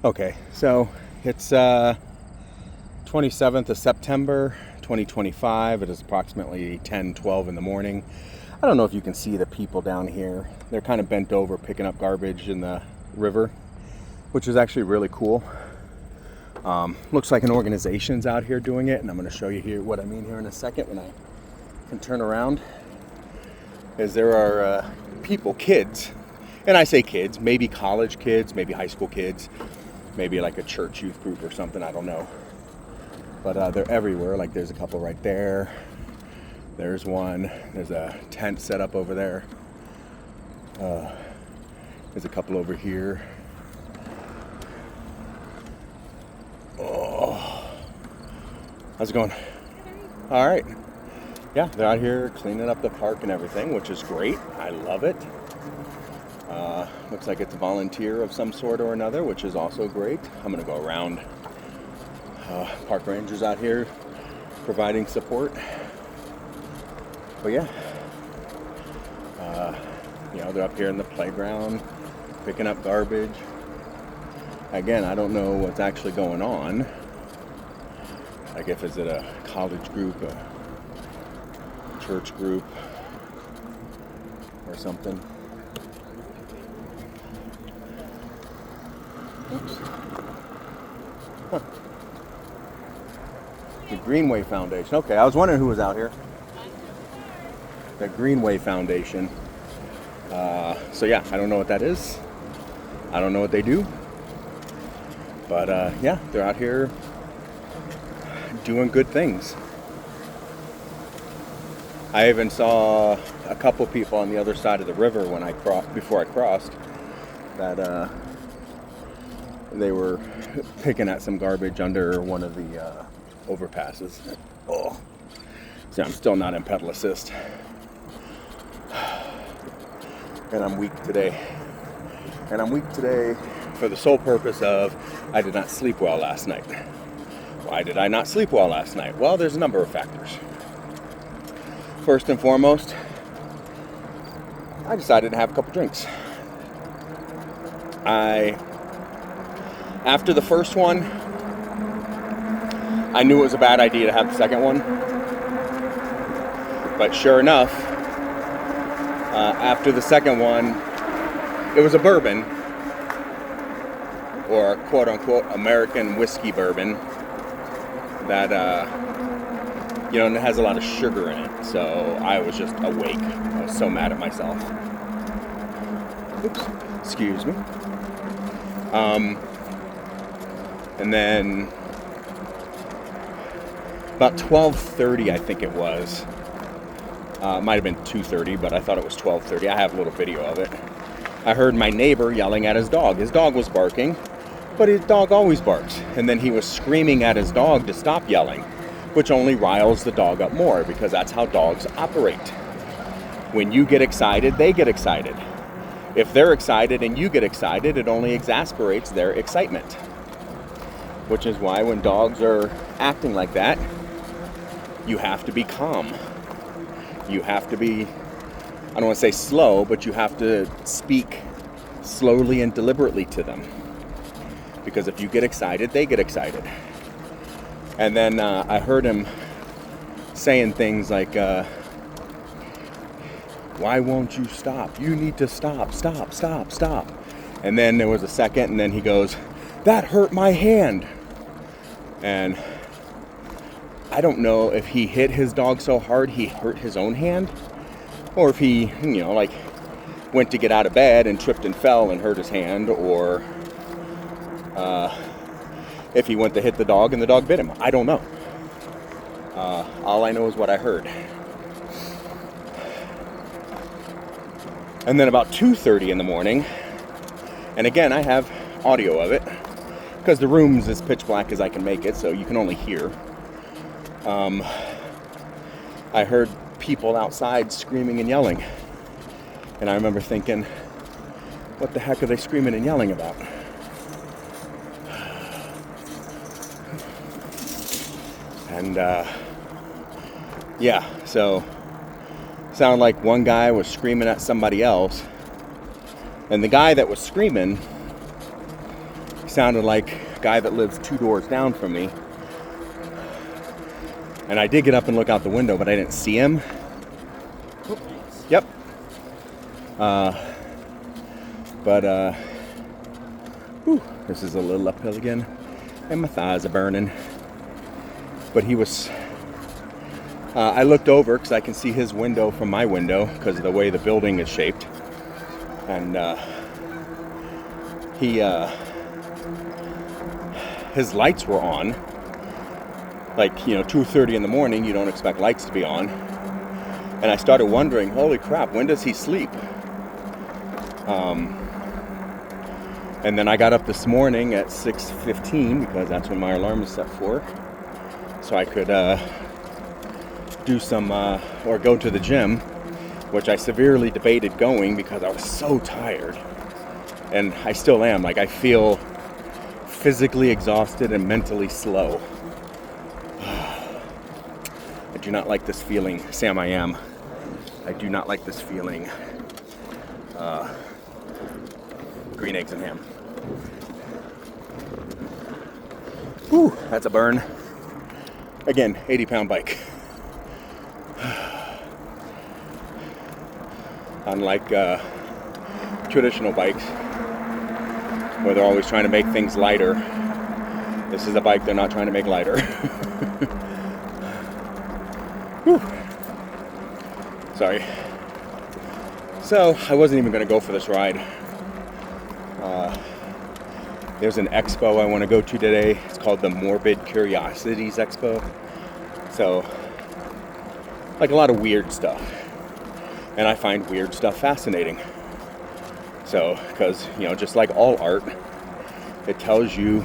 Okay, so it's 27th of September 2025. It is approximately 10:12 in the morning. I don't know if you can see the people down here. They're kind of bent over picking up garbage in the river, which is actually really cool. Looks like an organization's out here doing it, and I'm going to show you here what I mean here in a second when I can turn around. Is there are people, kids, and I say kids, maybe college kids, maybe high school kids, maybe like a church youth group or something, I don't know. But they're everywhere. Like there's a couple right there. There's one. There's a tent set up over there. There's a couple over here. Oh, how's it going? All right. Yeah, they're out here cleaning up the park and everything, which is great. I love it. Looks like it's a volunteer of some sort or another, which is also great. I'm going to go around. Park rangers out here providing support. But yeah, they're up here in the playground picking up garbage. Again, I don't know what's actually going on. Like if is it a college group, a church group, or something. Oops. Huh. The Greenway Foundation. Okay, I was wondering who was out here. The Greenway Foundation. So yeah, I don't know what that is. I don't know what they do. But yeah, they're out here doing good things. I even saw a couple people on the other side of the river when before I crossed, that they were picking at some garbage under one of the overpasses. Oh, see, I'm still not in pedal assist, and I'm weak today. And I'm weak today for the sole purpose of I did not sleep well last night. Why did I not sleep well last night? Well, there's a number of factors. First and foremost, I decided to have a couple drinks. After the first one, I knew it was a bad idea to have the second one. But sure enough, after the second one, it was a bourbon, or quote-unquote American whiskey bourbon, that and it has a lot of sugar in it, so I was just awake. I was so mad at myself. Oops, excuse me. And then about 12:30, I think it was. It might have been 2:30, but I thought it was 12:30. I have a little video of it. I heard my neighbor yelling at his dog. His dog was barking, but his dog always barks. And then he was screaming at his dog to stop yelling, which only riles the dog up more, because that's how dogs operate. When you get excited, they get excited. If they're excited and you get excited, it only exasperates their excitement. Which is why when dogs are acting like that, you have to be calm. You have to be, I don't want to say slow, but you have to speak slowly and deliberately to them. Because if you get excited, they get excited. And then I heard him saying things like, why won't you stop? You need to stop. And then there was a second, and then he goes, that hurt my hand. And I don't know if he hit his dog so hard he hurt his own hand, or if he, went to get out of bed and tripped and fell and hurt his hand, or if he went to hit the dog and the dog bit him. I don't know. All I know is what I heard. And then about 2:30 in the morning, and again, I have audio of it, because the room's as pitch black as I can make it, so you can only hear. I heard people outside screaming and yelling. And I remember thinking, what the heck are they screaming and yelling about? And so sounded like one guy was screaming at somebody else, and the guy that was screaming sounded like a guy that lives 2 doors down from me. And I did get up and look out the window, but I didn't see him. Yep. This is a little uphill again, and my thighs are burning. But he was, I looked over because I can see his window from my window because of the way the building is shaped. And his lights were on. Like, 2:30 in the morning, you don't expect lights to be on. And I started wondering, holy crap, when does he sleep? And then I got up this morning at 6:15 because that's when my alarm is set for. So I could do some, or go to the gym, which I severely debated going because I was so tired. And I still am. Like, I feel physically exhausted and mentally slow. I do not like this feeling. Sam, I am. I do not like this feeling. Green eggs and ham. Whew, that's a burn. Again, 80-pound bike. Unlike traditional bikes, where they're always trying to make things lighter, this is a bike they're not trying to make lighter. Whew. Sorry. So, I wasn't even going to go for this ride. There's an expo I want to go to today. It's called the Morbid Curiosities Expo. So, like a lot of weird stuff. And I find weird stuff fascinating. So, because, just like all art, it tells you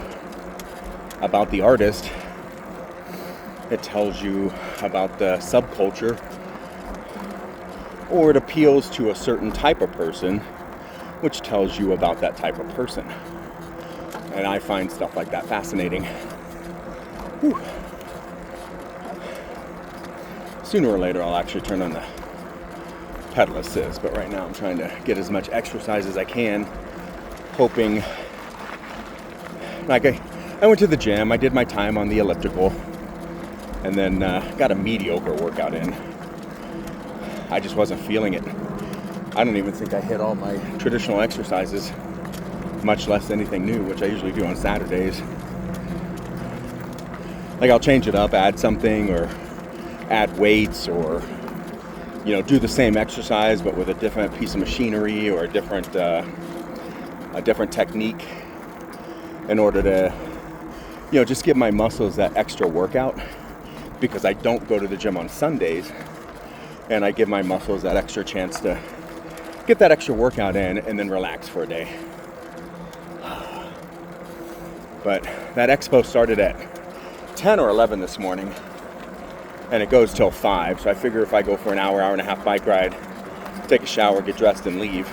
about the artist. It tells you about the subculture. Or it appeals to a certain type of person, which tells you about that type of person. And I find stuff like that fascinating. Whew. Sooner or later, I'll actually turn on the pedal assist, but right now I'm trying to get as much exercise as I can, hoping, like I went to the gym, I did my time on the elliptical, and then got a mediocre workout in. I just wasn't feeling it. I don't even think I hit all my traditional exercises, much less anything new, which I usually do on Saturdays. Like, I'll change it up, add something, or add weights, or do the same exercise but with a different piece of machinery or a different technique, in order to just give my muscles that extra workout, because I don't go to the gym on Sundays, and I give my muscles that extra chance to get that extra workout in and then relax for a day. But that expo started at 10 or 11 this morning, and it goes till 5, so I figure if I go for an hour and a half bike ride, take a shower, get dressed, and leave,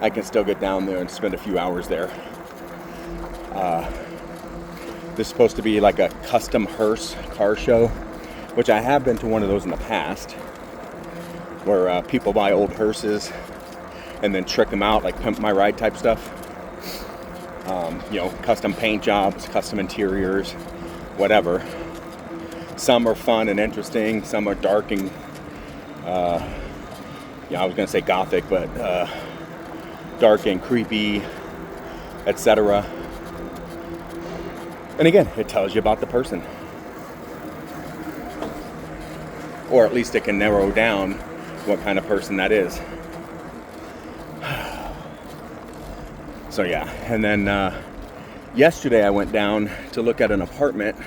I can still get down there and spend a few hours there. This is supposed to be like a custom hearse car show, which I have been to one of those in the past, where people buy old hearses and then trick them out, like Pimp My Ride type stuff. Custom paint jobs, custom interiors, whatever. Some are fun and interesting, some are dark and, I was going to say gothic, but dark and creepy, etc. And again, it tells you about the person. Or at least it can narrow down what kind of person that is. So yeah, and then yesterday I went down to look at an apartment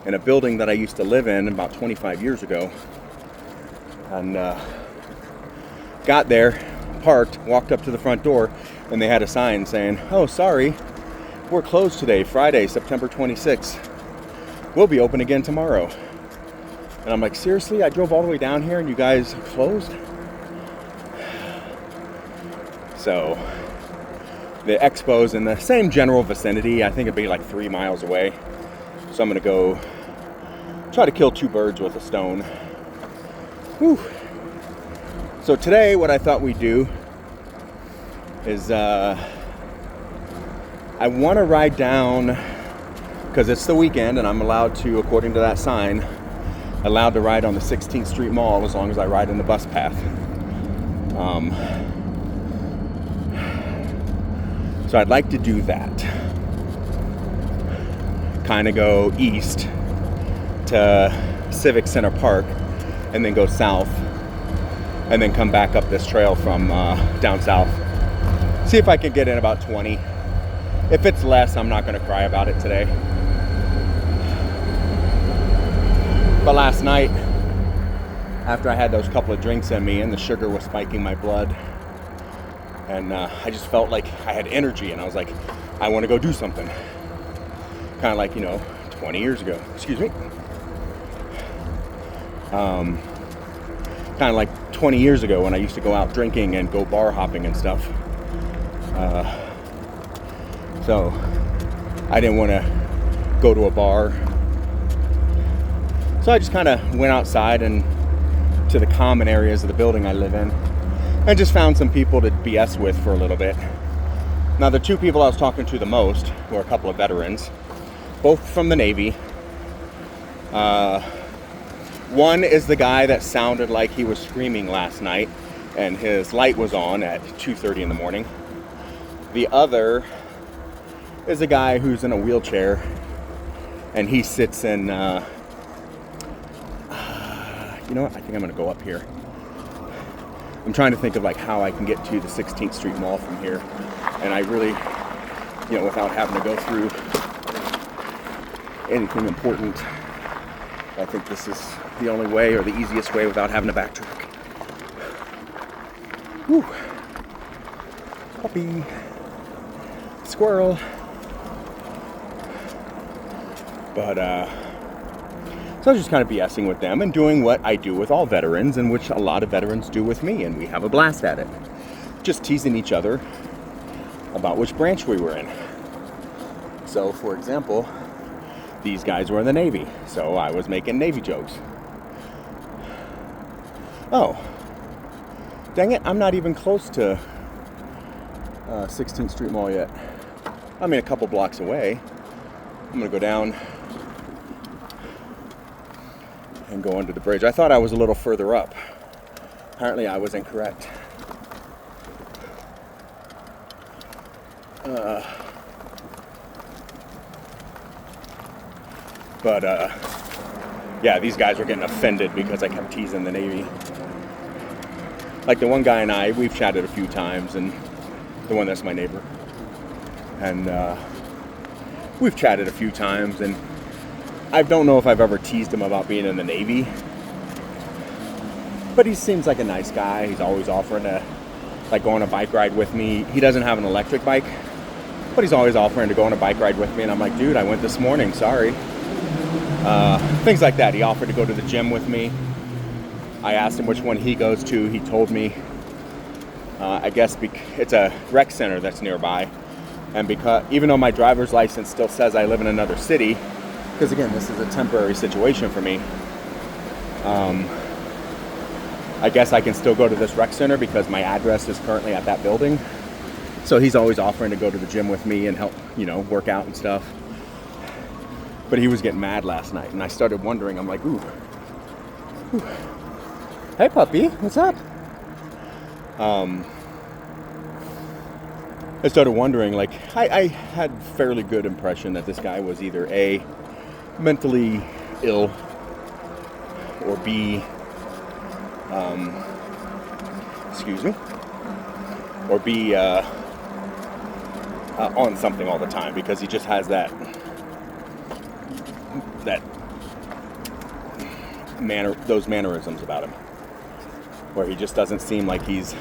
in a building that I used to live in about 25 years ago. And got there, parked, walked up to the front door, and they had a sign saying, "Oh, sorry, we're closed today, Friday, September 26th. We'll be open again tomorrow." And I'm like, seriously? I drove all the way down here and you guys closed? So, the expo's in the same general vicinity. I think it'd be like 3 miles away. So I'm going to go try to kill 2 birds with a stone. Whew. So today, what I thought we'd do is, I I want to ride down because it's the weekend and I'm allowed to, according to that sign, allowed to ride on the 16th Street Mall as long as I ride in the bus path. So I'd like to do that. Kind of go east to Civic Center Park and then go south and then come back up this trail from down south. See if I can get in about 20. If it's less, I'm not going to cry about it today. But last night, after I had those couple of drinks in me and the sugar was spiking my blood, and I just felt like I had energy, and I was like, I want to go do something. Kind of like, 20 years ago. Excuse me. Kind of like 20 years ago when I used to go out drinking and go bar hopping and stuff. So I didn't want to go to a bar. So I just kind of went outside and to the common areas of the building I live in and just found some people to BS with for a little bit. Now, the two people I was talking to the most were a couple of veterans, both from the Navy. One is the guy that sounded like he was screaming last night and his light was on at 2:30 in the morning. The other is a guy who's in a wheelchair and he sits in, you know what, I think I'm gonna go up here. I'm trying to think of like how I can get to the 16th Street Mall from here. And I really, without having to go through anything important, I think this is the only way or the easiest way without having to backtrack. Whew. Puppy. Squirrel. But, so I was just kind of BSing with them and doing what I do with all veterans and which a lot of veterans do with me, and we have a blast at it. Just teasing each other about which branch we were in. So, for example, these guys were in the Navy, so I was making Navy jokes. Oh, dang it, I'm not even close to 16th Street Mall yet. I mean, a couple blocks away. I'm gonna go down and go under the bridge. I thought I was a little further up. Apparently I was incorrect. Yeah, these guys were getting offended because I kept teasing the Navy. Like the one guy and I, we've chatted a few times, and the one that's my neighbor. And we've chatted a few times, and I don't know if I've ever teased him about being in the Navy, but he seems like a nice guy. He's always offering to go on a bike ride with me. He doesn't have an electric bike, but he's always offering to go on a bike ride with me. And I'm like, dude, I went this morning, sorry. Things like that. He offered to go to the gym with me. I asked him which one he goes to. He told me, I guess it's a rec center that's nearby. And because even though my driver's license still says I live in another city, because again, this is a temporary situation for me, I guess I can still go to this rec center because my address is currently at that building. So he's always offering to go to the gym with me and help, work out and stuff. But he was getting mad last night, and I started wondering, I'm like, ooh. Hey puppy, what's up? I started wondering, I had fairly good impression that this guy was either A, mentally ill, or B, or B, on something all the time, because he just has that those mannerisms about him, where he just doesn't seem like he's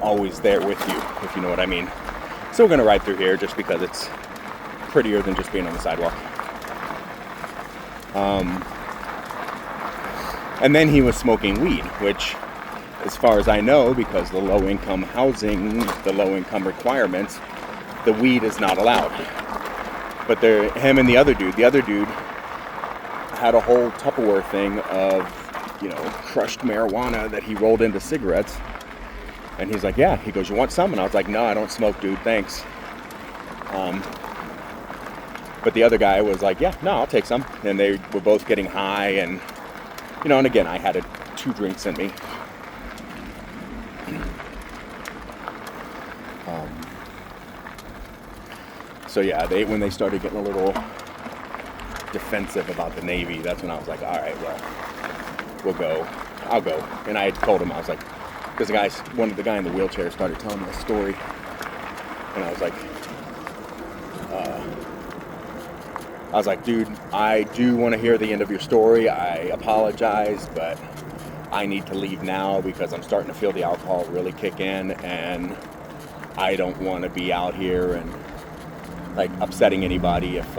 always there with you, if you know what I mean. So we're gonna ride through here just because it's prettier than just being on the sidewalk. And then he was smoking weed, which, as far as I know, because the low-income housing, the low-income requirements, the weed is not allowed. But him and the other dude had a whole Tupperware thing of, crushed marijuana that he rolled into cigarettes. And he's like, yeah. He goes, you want some? And I was like, no, I don't smoke, dude, thanks. But the other guy was like, yeah, no, I'll take some. And they were both getting high, and, you know, and again, I had 2 drinks in me. So yeah, when they started getting a little defensive about the Navy, that's when I was like, all right, well, we'll go. I'll go. And I had told him, I was like, because the guy in the wheelchair started telling me a story, and I was like, dude, I do want to hear the end of your story. I apologize, but I need to leave now because I'm starting to feel the alcohol really kick in, and I don't want to be out here and like upsetting anybody if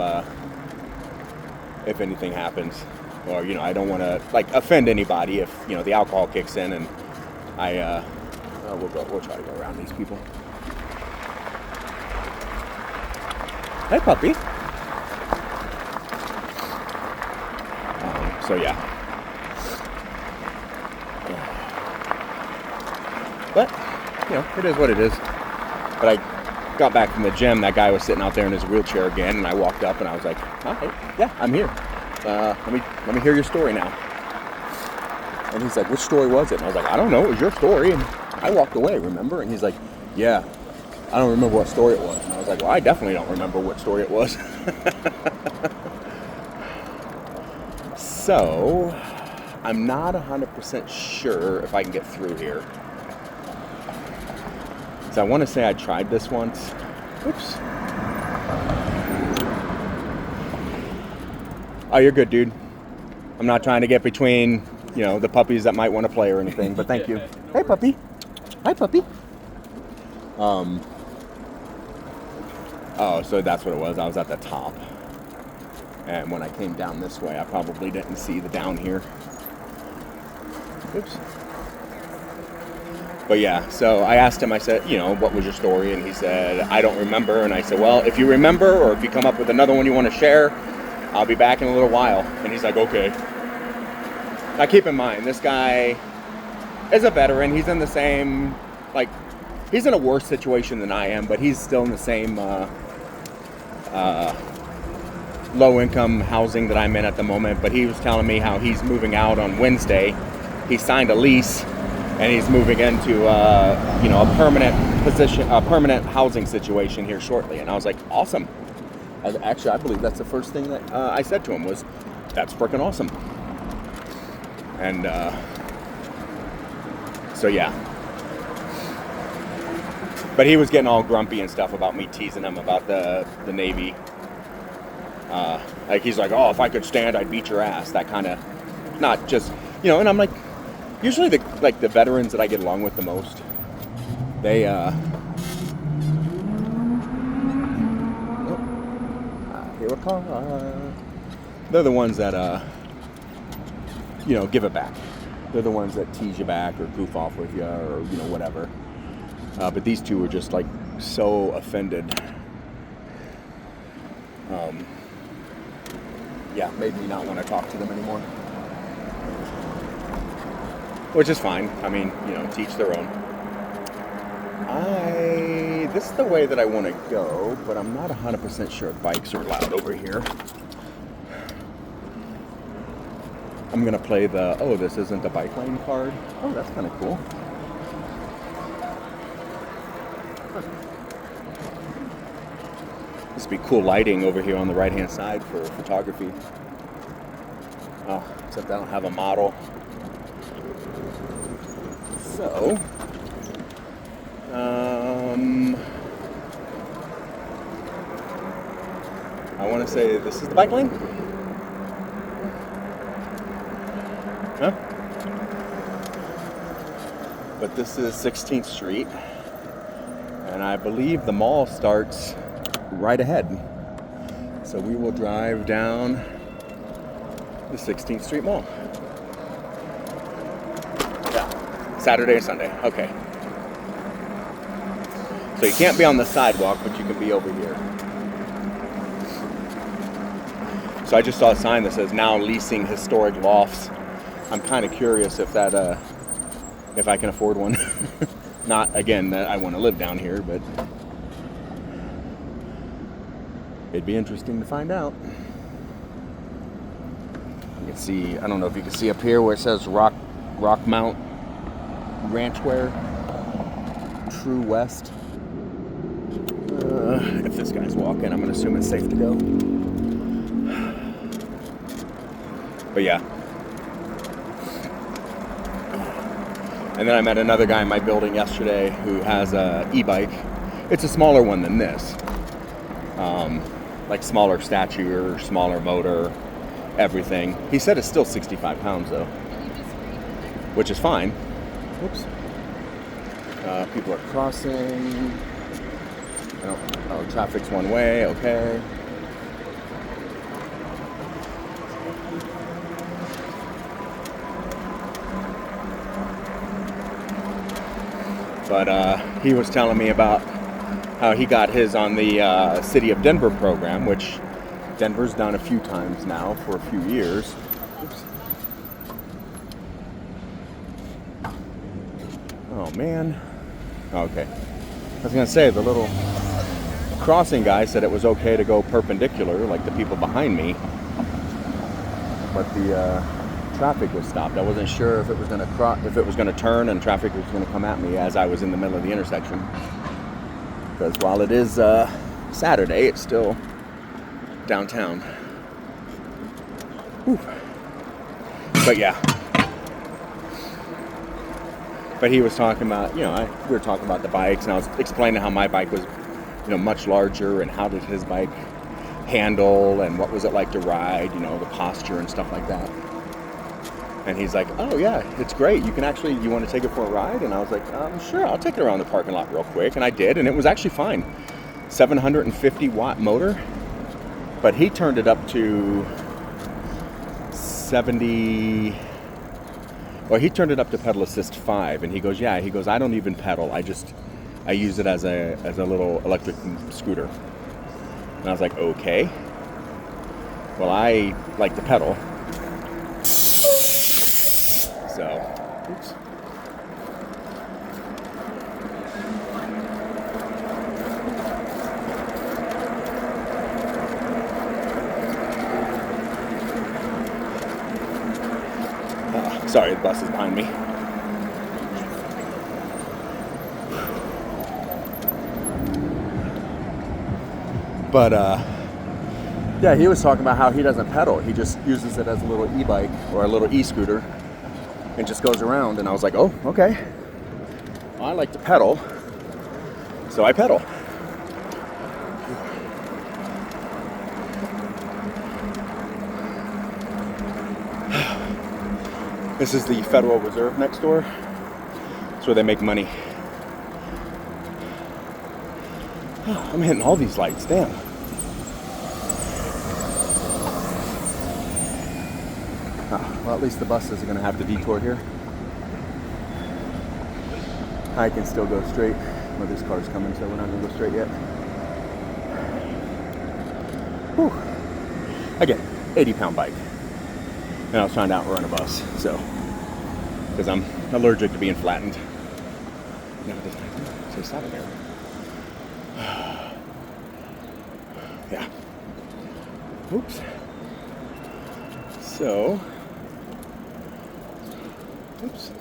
anything happens, or, you know, I don't want to like offend anybody if, you know, the alcohol kicks in, and we'll try to go around these people. Hey, puppy. So yeah. But, you know, it is what it is. But I got back from the gym, that guy was sitting out there in his wheelchair again, and I walked up and I was like, all right, yeah, I'm here. Let me hear your story now. And he's like, which story was it? And I was like, I don't know, it was your story. And I walked away, remember? And he's like, yeah, I don't remember what story it was. And I was like, well, I definitely don't remember what story it was. So, I'm not 100% sure if I can get through here. So I want to say I tried this once. Oops. Oh, you're good, dude. I'm not trying to get between, you know, the puppies that might want to play or anything, but thank you. Hey, puppy. Hi, puppy. Oh, so that's what it was. I was at the top. And when I came down this way, I probably didn't see the down here. Oops. But yeah, so I asked him, I said, you know, what was your story? And he said, I don't remember. And I said, well, if you remember, or if you come up with another one you want to share, I'll be back in a little while. And he's like, okay. Now keep in mind, this guy is a veteran. He's in the same, like, he's in a worse situation than I am, but he's still in the same low-income housing that I'm in at the moment. But he was telling me how he's moving out on Wednesday. He signed a lease, and he's moving into you know, a permanent position, a permanent housing situation here shortly. And I was like, awesome. Actually, I believe that's the first thing that I said to him was, that's freaking awesome. And so yeah. But he was getting all grumpy and stuff about me teasing him about the Navy. Like, he's like, oh, if I could stand, I'd beat your ass. That kind of, not just, you know. And I'm like, usually the veterans that I get along with the most, they here a car. They're the ones that you know, give it back. They're the ones that tease you back or goof off with you, or, you know, whatever. But these two were just like so offended. Yeah, made me not want to talk to them anymore. Which is fine. I mean, you know, teach their own. This is the way that I want to go, but I'm not 100% sure bikes are allowed over here. I'm going to play oh, this isn't a bike lane card. Oh, that's kind of cool. This would be cool lighting over here on the right-hand side for photography. Oh, except I don't have a model. So, I want to say this is the bike lane? Huh? But this is 16th Street, and I believe the mall starts right ahead. So we will drive down the 16th Street Mall. Yeah, Saturday and Sunday. Okay. So you can't be on the sidewalk, but you can be over here. So I just saw a sign that says now leasing historic lofts. I'm kind of curious if that, if I can afford one. Not, again, that I want to live down here, but It'd be interesting to find out. You can see, I don't know if you can see up here where it says Rockmount Ranchwear, True West. If this guy's walking, I'm going to assume it's safe to go. But yeah. And then I met another guy in my building yesterday who has a e-bike. It's a smaller one than this. Like smaller stature, smaller motor, everything. He said it's still 65 pounds though, which is fine. Whoops. People are crossing. Oh, traffic's one way, okay. But he was telling me about how he got his on the City of Denver program, which Denver's done a few times now for a few years. Oops. Oh man. Okay. I was going to say, the little crossing guy said it was okay to go perpendicular, like the people behind me. But the traffic was stopped. I wasn't sure if it was going to turn and traffic was going to come at me as I was in the middle of the intersection. Because while it is Saturday, it's still downtown. Whew. But yeah. But he was talking about, we were talking about the bikes, and I was explaining how my bike was, much larger, and how did his bike handle, and what was it like to ride, the posture and stuff like that. And he's like, oh yeah, it's great. You want to take it for a ride? And I was like, sure, I'll take it around the parking lot real quick. And I did, and it was actually fine. 750 watt motor, but he turned it up to 70. Well, he turned it up to pedal assist 5, and he goes, I don't even pedal. I use it as a little electric scooter. And I was like, okay. Well, I like to pedal. So, oops. Sorry, the bus is behind me. But, yeah, he was talking about how he doesn't pedal. He just uses it as a little e-bike or a little e-scooter and just goes around. And I was like, oh, okay. Well, I like to pedal, so I pedal. This is the Federal Reserve next door. That's where they make money. Oh, I'm hitting all these lights, damn. Well, at least the buses are going to have to detour here. I can still go straight. Well, this car's coming, so we're not going to go straight yet. Whew. Again, 80-pound bike. And I was trying to outrun a bus, so, because I'm allergic to being flattened. No, it doesn't. So stop it there. Yeah. Oops. So, oops.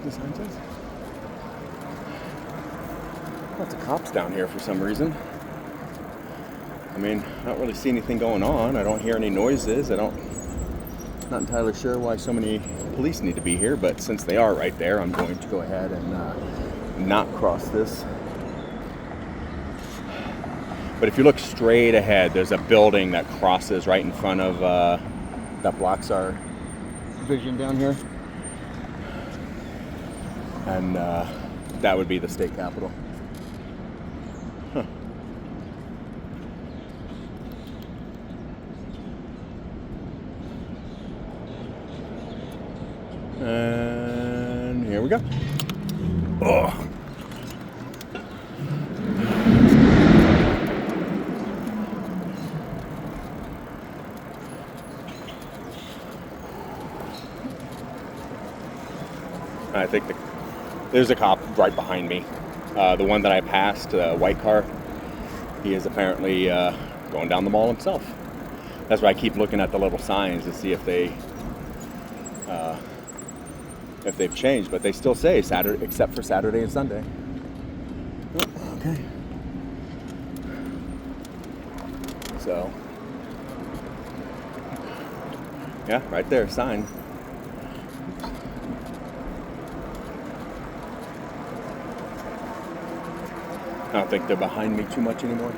The sign says. Lots of cops down here for some reason. I mean, I don't really see anything going on. I don't hear any noises. Not entirely sure why so many police need to be here, but since they are right there, I'm going to go ahead and not cross this. But if you look straight ahead, there's a building that crosses right in front of, that blocks our vision down here. And that would be the state capitol. Huh. And here we go. Oh. I think there's a cop right behind me. The one that I passed, white car, he is apparently going down the mall himself. That's why I keep looking at the little signs to see if they've changed, but they still say Saturday, except for Saturday and Sunday. Oh, okay. So, yeah, right there, sign. I don't think they're behind me too much anymore.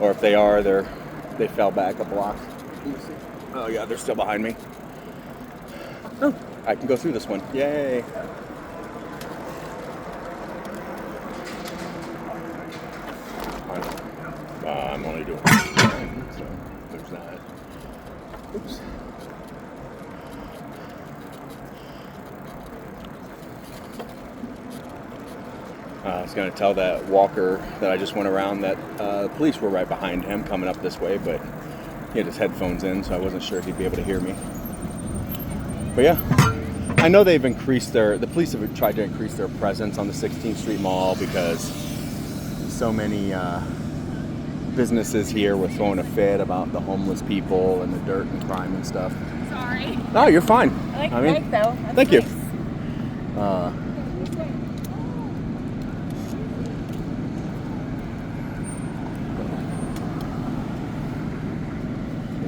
Or if they are, they fell back a block. Oh yeah, they're still behind me. Oh, I can go through this one. Yay! I'm only doing one, so there's that. Oops. I was going to tell that walker that I just went around that the police were right behind him coming up this way, but he had his headphones in, so I wasn't sure he'd be able to hear me. But yeah, I know they've increased the police have tried to increase their presence on the 16th Street Mall because so many businesses here were throwing a fit about the homeless people and the dirt and crime and stuff. Sorry. No, you're fine. I like the bike though. That's thank nice. you.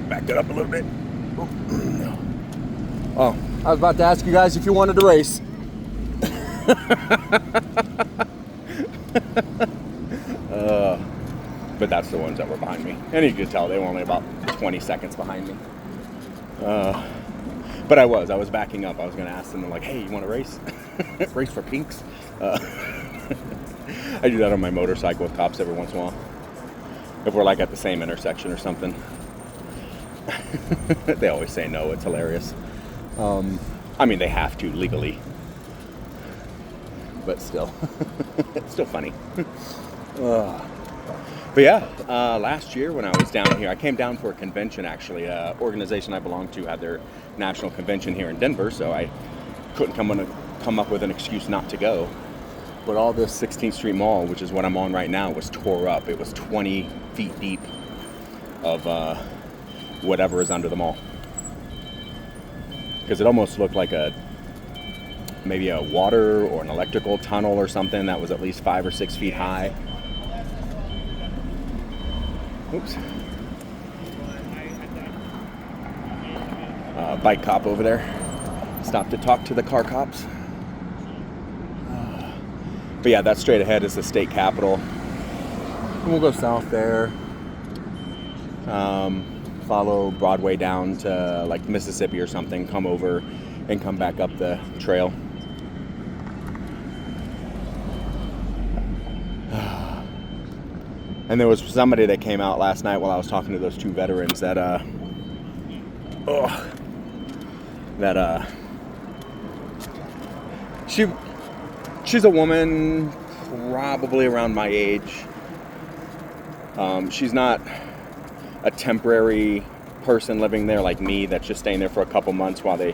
Back it up a little bit. Oh, I was about to ask you guys if you wanted to race. But that's the ones that were behind me. And you could tell they were only about 20 seconds behind me. But I was backing up. I was going to ask them, like, hey, you want to race? Race for pinks? I do that on my motorcycle with cops every once in a while. If we're like at the same intersection or something. They always say no. It's hilarious. I mean, they have to legally. But still. It's still funny. But yeah, last year when I was down here, I came down for a convention actually. Organization I belong to had their national convention here in Denver, so I couldn't come up with an excuse not to go. But all this 16th Street Mall, which is what I'm on right now, was tore up. It was 20 feet deep of whatever is under the mall. Because it almost looked like maybe a water or an electrical tunnel or something that was at least 5 or 6 feet high. Oops. Bike cop over there. Stopped to talk to the car cops. But yeah, that straight ahead is the state capitol. And we'll go south there. Follow Broadway down to like Mississippi or something. Come over and come back up the trail. And there was somebody that came out last night while I was talking to those two veterans that she's a woman probably around my age. She's not a temporary person living there like me that's just staying there for a couple months while they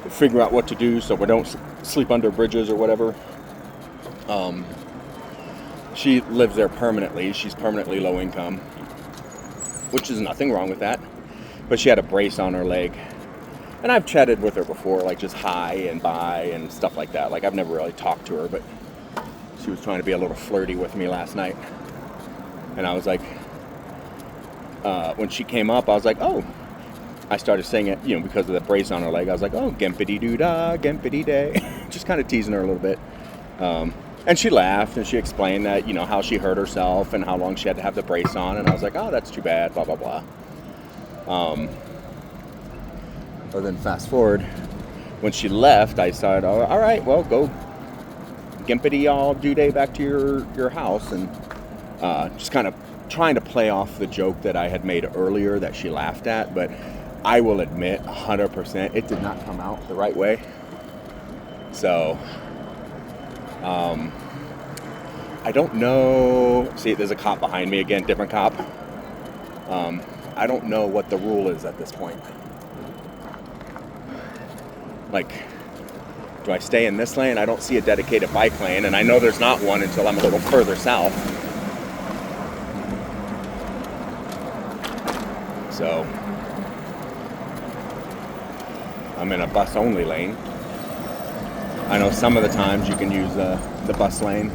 figure out what to do so we don't sleep under bridges or whatever. She lives there permanently. She's permanently low income, which is nothing wrong with that. But she had a brace on her leg. And I've chatted with her before, like just hi and bye and stuff like that. Like I've never really talked to her, but she was trying to be a little flirty with me last night. And I was like, when she came up, I was like, oh. I started saying it, because of the brace on her leg. I was like, oh, gimpity-doo-dah, gimpity-day. Just kind of teasing her a little bit. And she laughed and she explained that, how she hurt herself and how long she had to have the brace on. And I was like, oh, that's too bad, blah, blah, blah. But then fast forward, when she left, I started, all right, well, go gimpity all due day back to your house. And just kind of trying to play off the joke that I had made earlier that she laughed at. But I will admit 100% it did not come out the right way. So... I don't know. See, there's a cop behind me again, different cop. I don't know what the rule is at this point. Like, Do I stay in this lane? I don't see a dedicated bike lane, and I know there's not one until I'm a little further south. So I'm in a bus-only lane. I know some of the times you can use the bus lane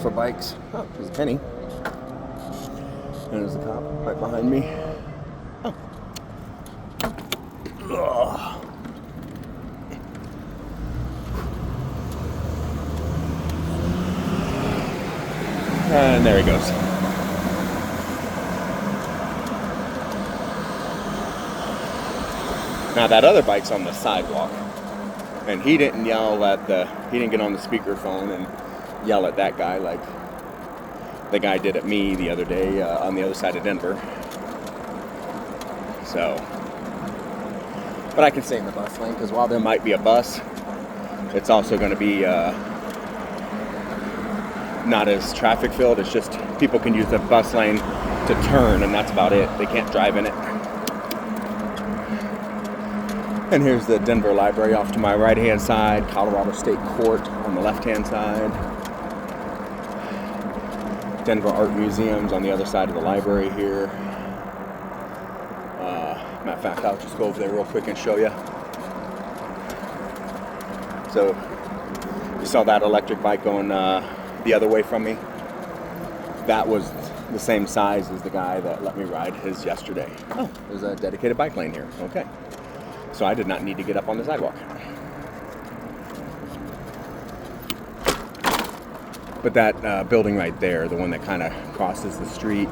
for bikes. Oh, there's a penny. And there's a cop right behind me. Oh. Ugh. And there he goes. Now that other bike's on the sidewalk, and he didn't get on the speakerphone and yell at that guy like the guy did at me the other day on the other side of Denver. So, but I can stay in the bus lane because while there might be a bus, it's also going to be not as traffic filled. It's just people can use the bus lane to turn, and that's about it. They can't drive in it. And here's the Denver Library off to my right-hand side, Colorado State Court on the left-hand side, Denver Art Museum's on the other side of the library here. Matter of fact, I'll just go over there real quick and show you. So, you saw that electric bike going the other way from me? That was the same size as the guy that let me ride his yesterday. Oh, there's a dedicated bike lane here. Okay. So I did not need to get up on the sidewalk. But that building right there, the one that kind of crosses the street,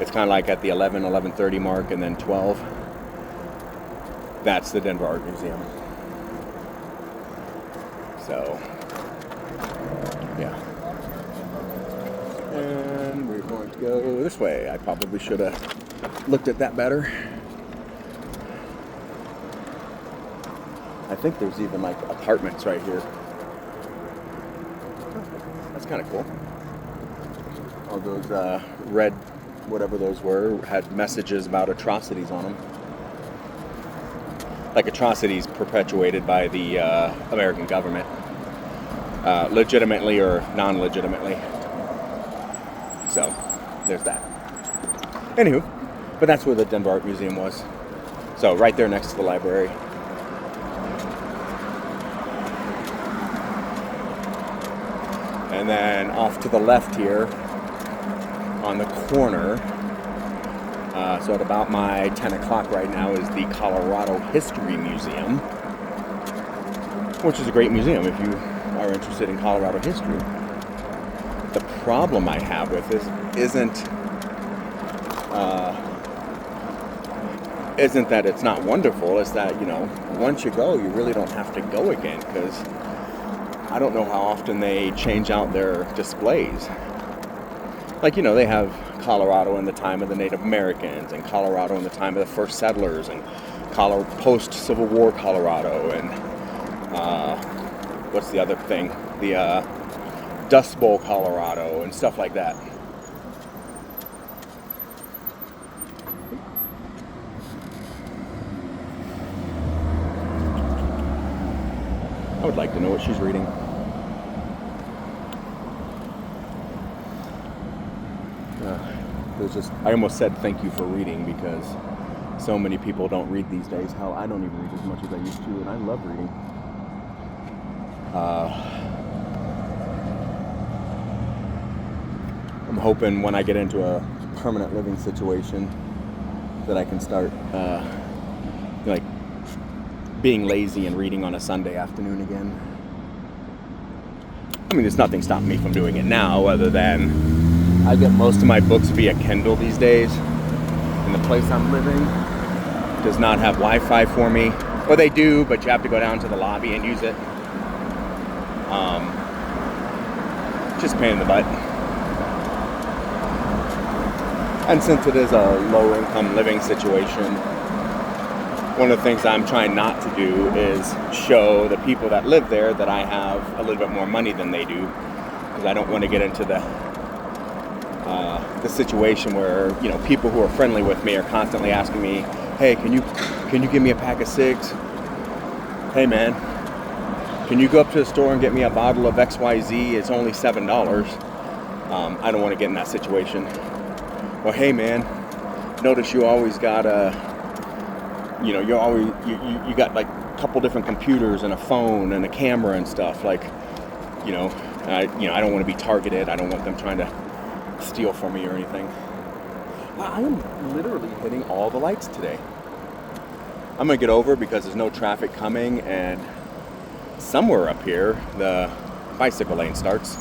it's kind of like at the 11:30 mark and then 12. That's the Denver Art Museum. So, yeah. And we're going to go this way. I probably should have looked at that better. I think there's even like apartments right here. That's kind of cool. All those red, whatever those were, had messages about atrocities on them. Like atrocities perpetuated by the American government, legitimately or non-legitimately. So, there's that. Anywho, but that's where the Denver Art Museum was. So, right there next to the library. And then off to the left here, on the corner, so at about my 10 o'clock right now, is the Colorado History Museum, which is a great museum if you are interested in Colorado history. The problem I have with this isn't that it's not wonderful, it's that, once you go, you really don't have to go again, because I don't know how often they change out their displays. Like, they have Colorado in the time of the Native Americans, and Colorado in the time of the first settlers, and post-Civil War Colorado, and what's the other thing? The Dust Bowl Colorado, and stuff like that. I would like to know what she's reading. I almost said thank you for reading, because so many people don't read these days. Hell, I don't even read as much as I used to, and I love reading. I'm hoping when I get into a permanent living situation that I can start being lazy and reading on a Sunday afternoon again. I mean, there's nothing stopping me from doing it now, other than I get most of my books via Kindle these days, and the place I'm living does not have Wi-Fi for me. Well, they do, but you have to go down to the lobby and use it. Just a pain in the butt. And since it is a low-income living situation, one of the things I'm trying not to do is show the people that live there that I have a little bit more money than they do, because I don't want to get into the situation where people who are friendly with me are constantly asking me, "Hey, can you give me a pack of cigs?" Hey man, can you go up to the store and get me a bottle of XYZ? It's only $7. I don't want to get in that situation. Or hey man, notice you always got you got like a couple different computers and a phone and a camera and stuff. Like, I don't want to be targeted. I don't want them trying to steal from me or anything. Wow, I am literally hitting all the lights today. I'm gonna get over because there's no traffic coming, and somewhere up here the bicycle lane starts.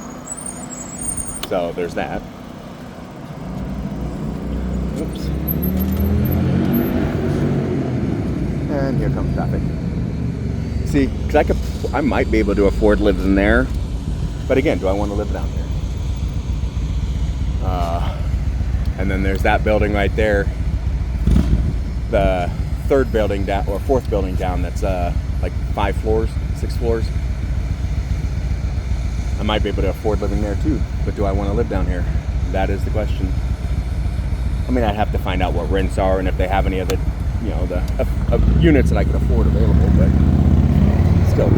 So there's that. Oops. And here comes traffic. See, because I might be able to afford living there, but again, do I want to live down here? And then there's that building right there, the third building down or fourth building down. That's like 5 floors, 6 floors. I might be able to afford living there too, but do I want to live down here? That is the question. I mean, I'd have to find out what rents are and if they have any other, the units that I could afford available, but still.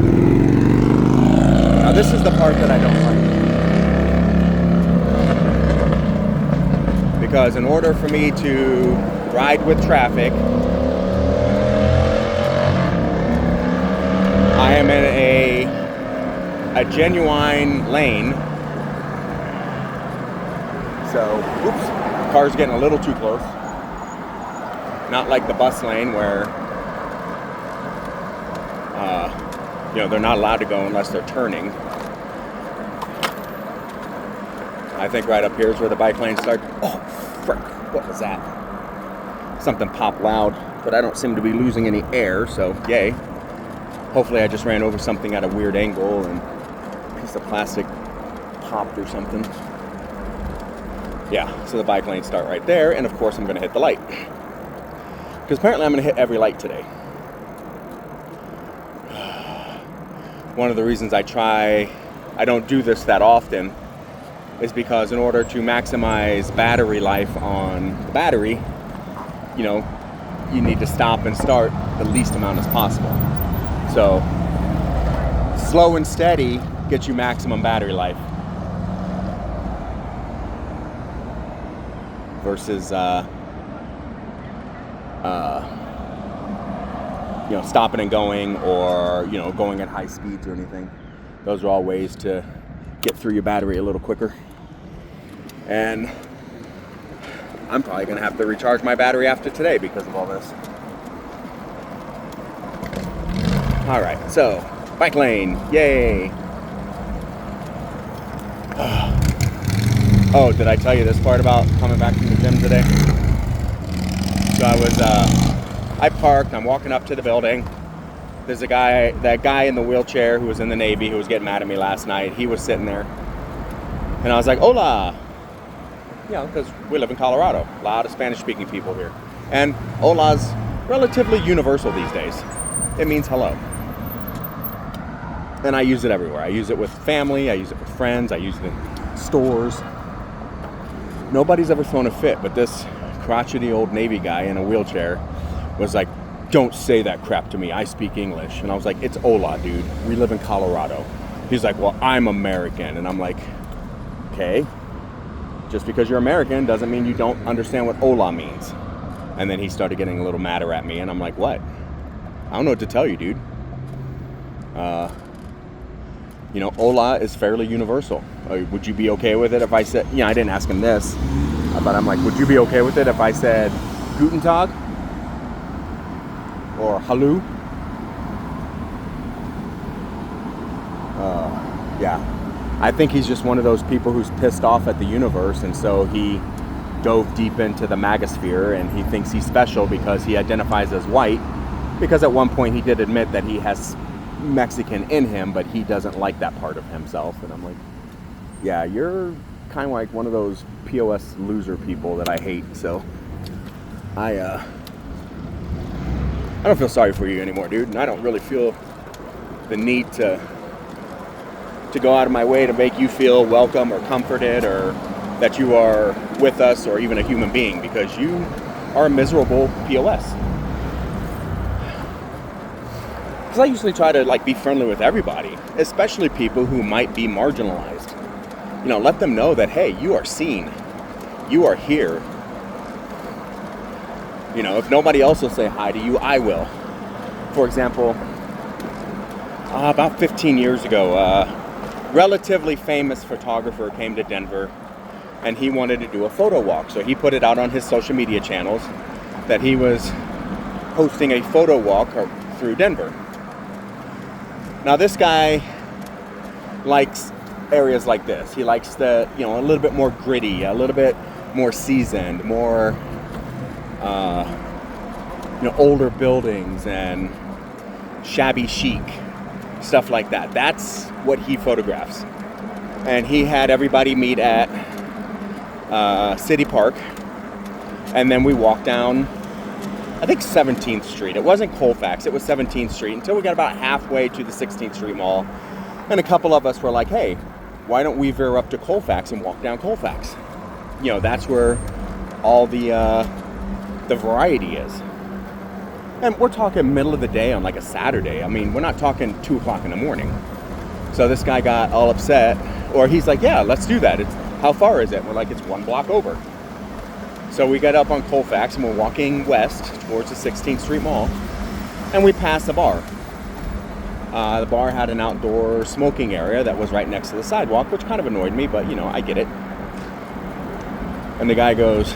Now this is the part that I don't like. Because in order for me to ride with traffic, I am in a genuine lane. So, oops, car's getting a little too close. Not like the bus lane where, they're not allowed to go unless they're turning. I think right up here is where the bike lanes start. Oh, frick, what was that? Something popped loud, but I don't seem to be losing any air, so yay. Hopefully I just ran over something at a weird angle and a piece of plastic popped or something. Yeah, so the bike lanes start right there, and of course I'm gonna hit the light. Because apparently I'm gonna hit every light today. One of the reasons I don't do this that often is because in order to maximize battery life on the battery, you need to stop and start the least amount as possible. So slow and steady gets you maximum battery life versus stopping and going, or going at high speeds or anything. Those are all ways to get through your battery a little quicker. And I'm probably gonna have to recharge my battery after today because of all this. All right, so bike lane, yay. Oh, did I tell you this part about coming back from the gym today? So I parked, I'm walking up to the building. There's that guy in the wheelchair who was in the Navy who was getting mad at me last night. He was sitting there. And I was like, hola. Because we live in Colorado. A lot of Spanish-speaking people here. And hola's relatively universal these days. It means hello. And I use it everywhere. I use it with family. I use it with friends. I use it in stores. Nobody's ever thrown a fit, but this crotchety old Navy guy in a wheelchair was like, don't say that crap to me. I speak English. And I was like, it's hola, dude. We live in Colorado. He's like, well, I'm American. And I'm like, okay. Just because you're American doesn't mean you don't understand what hola means. And then he started getting a little madder at me, and I'm like, what? I don't know what to tell you, dude. Hola is fairly universal. Would you be okay with it if I said, I didn't ask him this, but I'm like, would you be okay with it if I said Guten Tag? Or Hallo? Yeah. I think he's just one of those people who's pissed off at the universe, and so he dove deep into the magosphere, and he thinks he's special because he identifies as white, because at one point he did admit that he has Mexican in him, but he doesn't like that part of himself. And I'm like, yeah, you're kind of like one of those POS loser people that I hate. So I don't feel sorry for you anymore, dude, and I don't really feel the need to go out of my way to make you feel welcome or comforted, or that you are with us, or even a human being, because you are a miserable POS. Because I usually try to like be friendly with everybody, especially people who might be marginalized. You know, let them know that, hey, you are seen. You are here. You know, if nobody else will say hi to you, I will. For example, about 15 years ago, a relatively famous photographer came to Denver and he wanted to do a photo walk. So he put it out on his social media channels that he was hosting a photo walk through Denver. Now this guy likes areas like this. He likes the, you know, a little bit more gritty, a little bit more seasoned, more, you know, older buildings and shabby chic, stuff like that. That's what he photographs. And he had everybody meet at City Park, and then we walked down, I think 17th Street. It wasn't Colfax, it was 17th Street until we got about halfway to the 16th Street Mall. And a couple of us were like, hey, why don't we veer up to Colfax and walk down Colfax? You know, that's where all the variety is. And we're talking middle of the day on like a Saturday. I mean, we're not talking 2 o'clock in the morning. So this guy got all upset, or he's like, yeah, let's do that. How far is it? We're like, it's 1 block over. So we got up on Colfax and we're walking west towards the 16th Street Mall, and we passed the bar. The bar had an outdoor smoking area that was right next to the sidewalk, which kind of annoyed me, but you know, I get it. And the guy goes,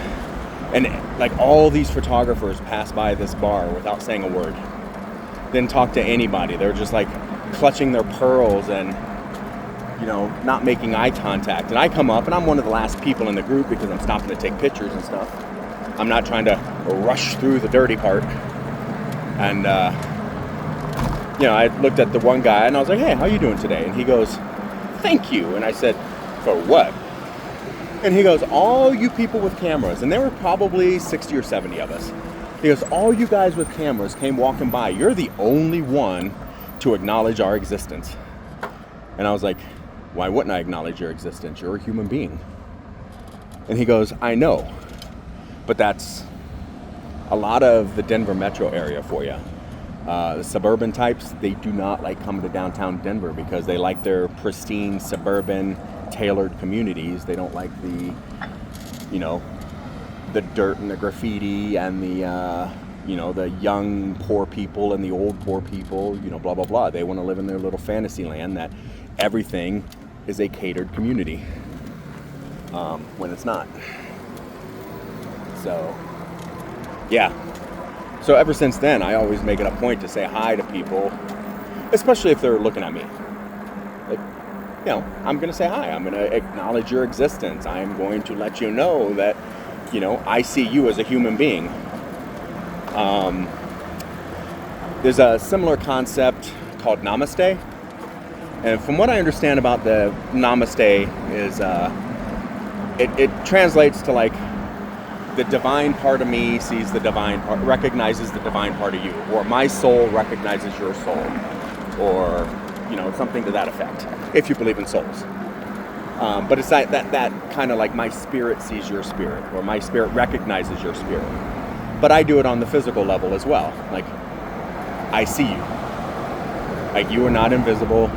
and like all these photographers pass by this bar without saying a word. Didn't talk to anybody. They were just like clutching their pearls and, you know, not making eye contact. And I come up and I'm one of the last people in the group because I'm stopping to take pictures and stuff. I'm not trying to rush through the dirty part. And, you know, I looked at the one guy and I was like, hey, how you doing today? And he goes, thank you. And I said, for what? And he goes, all you people with cameras, and there were probably 60 or 70 of us. He goes, all you guys with cameras came walking by. You're the only one to acknowledge our existence. And I was like, why wouldn't I acknowledge your existence? You're a human being. And he goes, I know, but that's a lot of the Denver metro area for you. The suburban types, they do not like coming to downtown Denver because they like their pristine suburban tailored communities. They don't like the, you know, the dirt and the graffiti and the, you know, the young poor people and the old poor people, you know, blah, blah, blah. They want to live in their little fantasy land that everything is a catered community, when it's not. So, yeah. So ever since then, I always make it a point to say hi to people, especially if they're looking at me. Like, you know, I'm going to say hi. I'm going to acknowledge your existence. I'm going to let you know that, you know, I see you as a human being. There's a similar concept called namaste. And from what I understand about the namaste is it translates to like the divine part of me sees the divine part, recognizes the divine part of you, or my soul recognizes your soul, or, you know, something to that effect, if you believe in souls. But it's that kind of like my spirit sees your spirit, or my spirit recognizes your spirit. But I do it on the physical level as well. Like, I see you. Like, you are not invisible.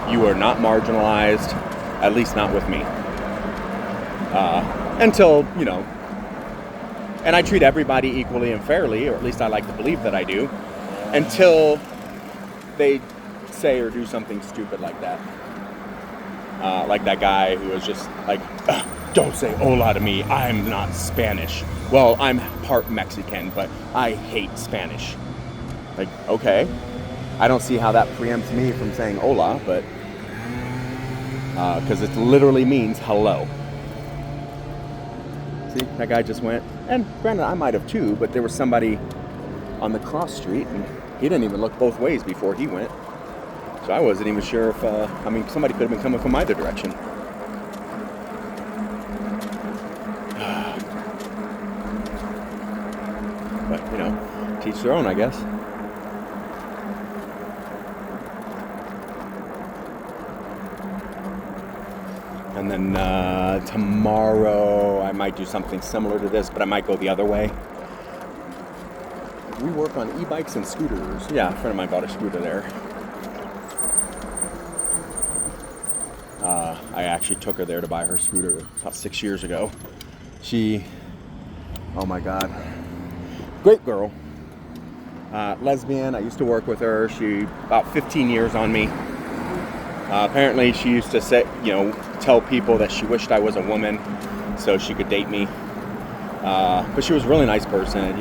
You are not marginalized, at least not with me. Until, you know, and I treat everybody equally and fairly, or at least I like to believe that I do, until they say or do something stupid like that. Like that guy who was just like, don't say hola to me, I'm not Spanish. Well, I'm part Mexican, but I hate Spanish. Like, okay. I don't see how that preempts me from saying hola, but because it literally means hello. See, that guy just went, and granted, I might have too, but there was somebody on the cross street, and he didn't even look both ways before he went. So I wasn't even sure if, I mean, somebody could have been coming from either direction. But, you know, teach their own, I guess. And then tomorrow I might do something similar to this, but I might go the other way. We work on e-bikes and scooters. Yeah, a friend of mine bought a scooter there. I actually took her there to buy her scooter about 6 years ago. Oh my God, great girl. Lesbian. I used to work with her. She about 15 years on me. Apparently, she used to tell people that she wished I was a woman so she could date me. But she was a really nice person.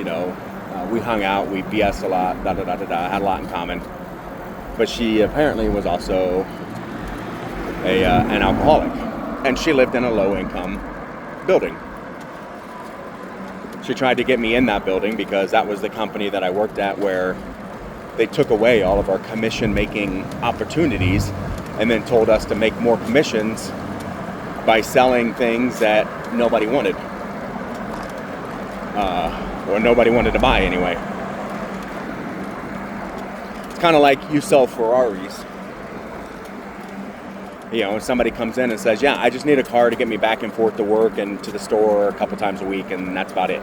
We hung out, we BS a lot, had a lot in common. But she apparently was also an alcoholic, and she lived in a low-income building. She tried to get me in that building because that was the company that I worked at, where they took away all of our commission-making opportunities and then told us to make more commissions by selling things that nobody wanted. Or nobody wanted to buy anyway. It's kind of like you sell Ferraris. And somebody comes in and says, yeah, I just need a car to get me back and forth to work and to the store a couple times a week, and that's about it.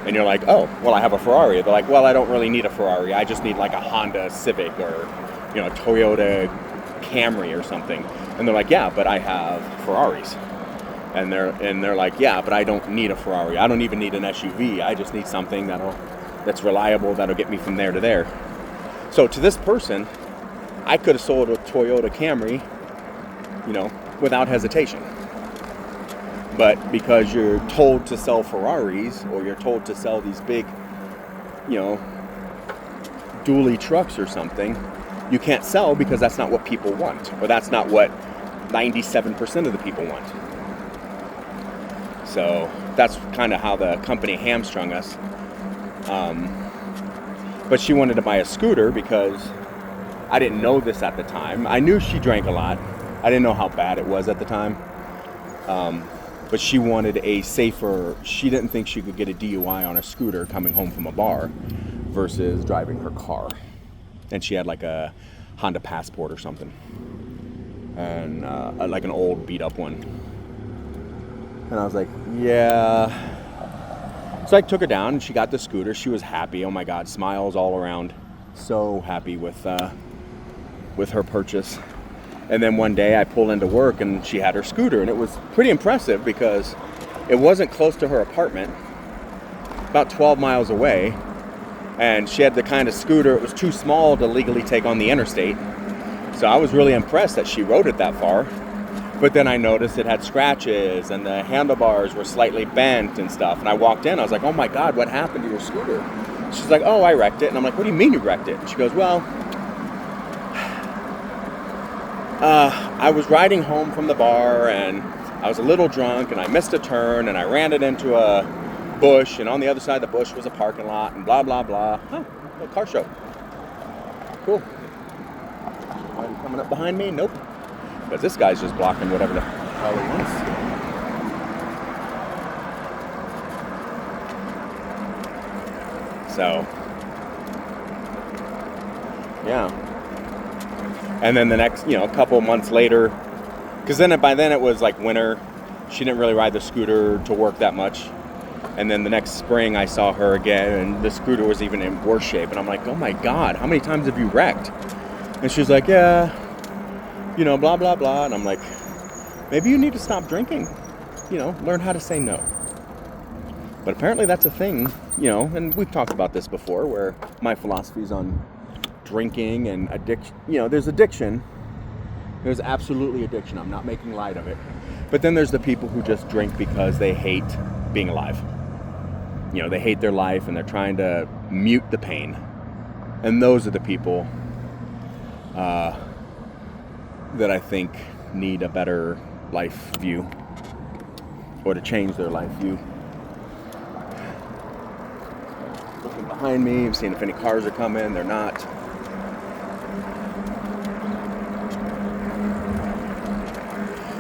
And you're like, oh, well, I have a Ferrari. They're like, well, I don't really need a Ferrari. I just need like a Honda Civic or, a Toyota Camry or something. And they're like, yeah, but I have Ferraris. And they're like, yeah, but I don't need a Ferrari. I don't even need an SUV. I just need something that's reliable, that'll get me from there to there. So to this person, I could have sold a Toyota Camry, without hezation. But because you're told to sell Ferraris, or you're told to sell these big, dually trucks or something, you can't sell because that's not what people want, or that's not what 97% of the people want. So that's kind of how the company hamstrung us. But she wanted to buy a scooter because I didn't know this at the time. I knew she drank a lot. I didn't know how bad it was at the time. But she wanted she didn't think she could get a DUI on a scooter coming home from a bar versus driving her car. And she had like a Honda Passport or something. And like an old beat up one. And I was like, yeah. So I took her down and she got the scooter. She was happy. Oh my God, smiles all around. So happy with her purchase. And then one day I pulled into work and she had her scooter, and it was pretty impressive because it wasn't close to her apartment, about 12 miles away. And she had the kind of scooter, it was too small to legally take on the interstate. So I was really impressed that she rode it that far. But then I noticed it had scratches and the handlebars were slightly bent and stuff. And I walked in, I was like, oh my God, what happened to your scooter? She's like, oh, I wrecked it. And I'm like, what do you mean you wrecked it? And she goes, well, I was riding home from the bar and I was a little drunk and I missed a turn and I ran it into a bush, and on the other side of the bush was a parking lot and blah, blah, blah. Oh, a car show. Cool. Anybody coming up behind me? Nope. Because this guy's just blocking whatever the hell he wants. So, yeah. And then the next, a couple of months later, because by then it was like winter. She didn't really ride the scooter to work that much. And then the next spring I saw her again, and the scooter was even in worse shape. And I'm like, oh my God, how many times have you wrecked? And she's like, yeah, blah, blah, blah. And I'm like, maybe you need to stop drinking, learn how to say no. But apparently that's a thing, and we've talked about this before, where my philosophies on drinking and addiction, there's addiction. There's absolutely addiction. I'm not making light of it. But then there's the people who just drink because they hate being alive. They hate their life and they're trying to mute the pain. And those are the people that I think need a better life view, or to change their life view. Looking behind me, I'm seeing if any cars are coming. They're not.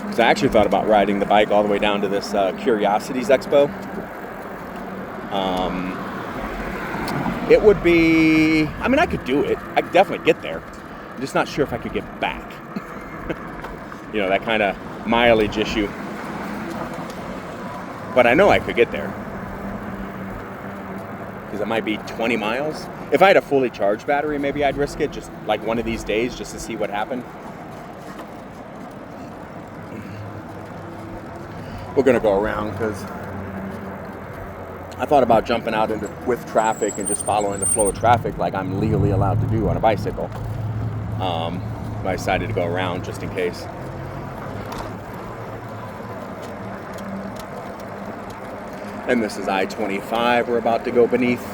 Because I actually thought about riding the bike all the way down to this Curiosities Expo. It would be, I could do it. I could definitely get there. I'm just not sure if I could get back. That kind of mileage issue. But I know I could get there. because it might be 20 miles. If I had a fully charged battery, maybe I'd risk it, just like one of these days, just to see what happened. We're gonna go around because I thought about jumping out with traffic and just following the flow of traffic like I'm legally allowed to do on a bicycle. But I decided to go around just in case. And this is I-25. We're about to go beneath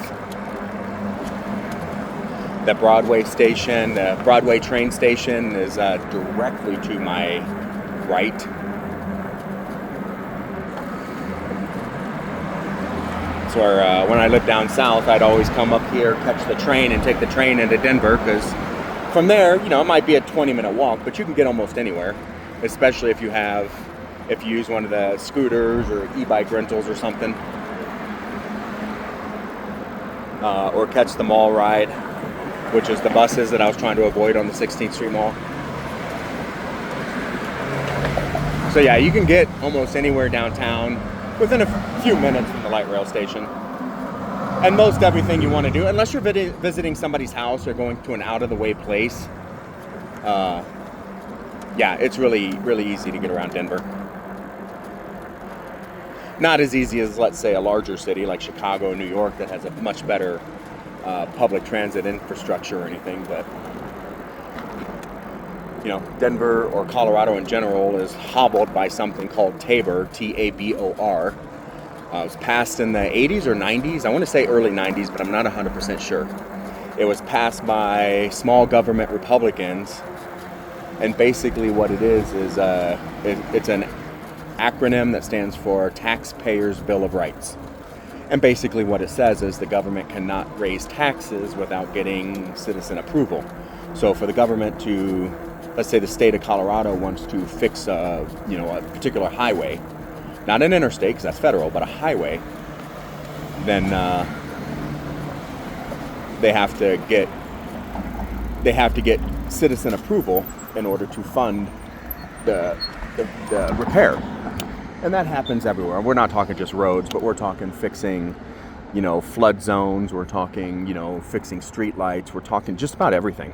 the Broadway station. The Broadway train station is directly to my right. So when I lived down south, I'd always come up here, catch the train, and take the train into Denver, because from there, you know, it might be a 20-minute walk, but you can get almost anywhere, especially if you use one of the scooters or e-bike rentals or something. Or catch the mall ride, which is the buses that I was trying to avoid on the 16th Street Mall. So yeah, you can get almost anywhere downtown within a few minutes from the light rail station. And most everything you want to do, unless you're visiting somebody's house or going to an out-of-the-way place, yeah, it's really, really easy to get around Denver. Not as easy as, let's say, a larger city like Chicago, New York, that has a much better public transit infrastructure or anything, but you know, Denver or Colorado in general is hobbled by something called TABOR, T-A-B-O-R. It was passed in the 80s or 90s. I want to say early 90s, but I'm not 100% sure. It was passed by small government Republicans, and basically what it is it's an acronym that stands for Taxpayers' Bill of Rights. And basically what it says is the government cannot raise taxes without getting citizen approval. So for the government to, let's say the state of Colorado wants to fix a particular highway, not an interstate because that's federal, but a highway, then they have to get citizen approval in order to fund the repair. And that happens everywhere. We're not talking just roads, but we're talking fixing, flood zones. We're talking, fixing street lights. We're talking just about everything,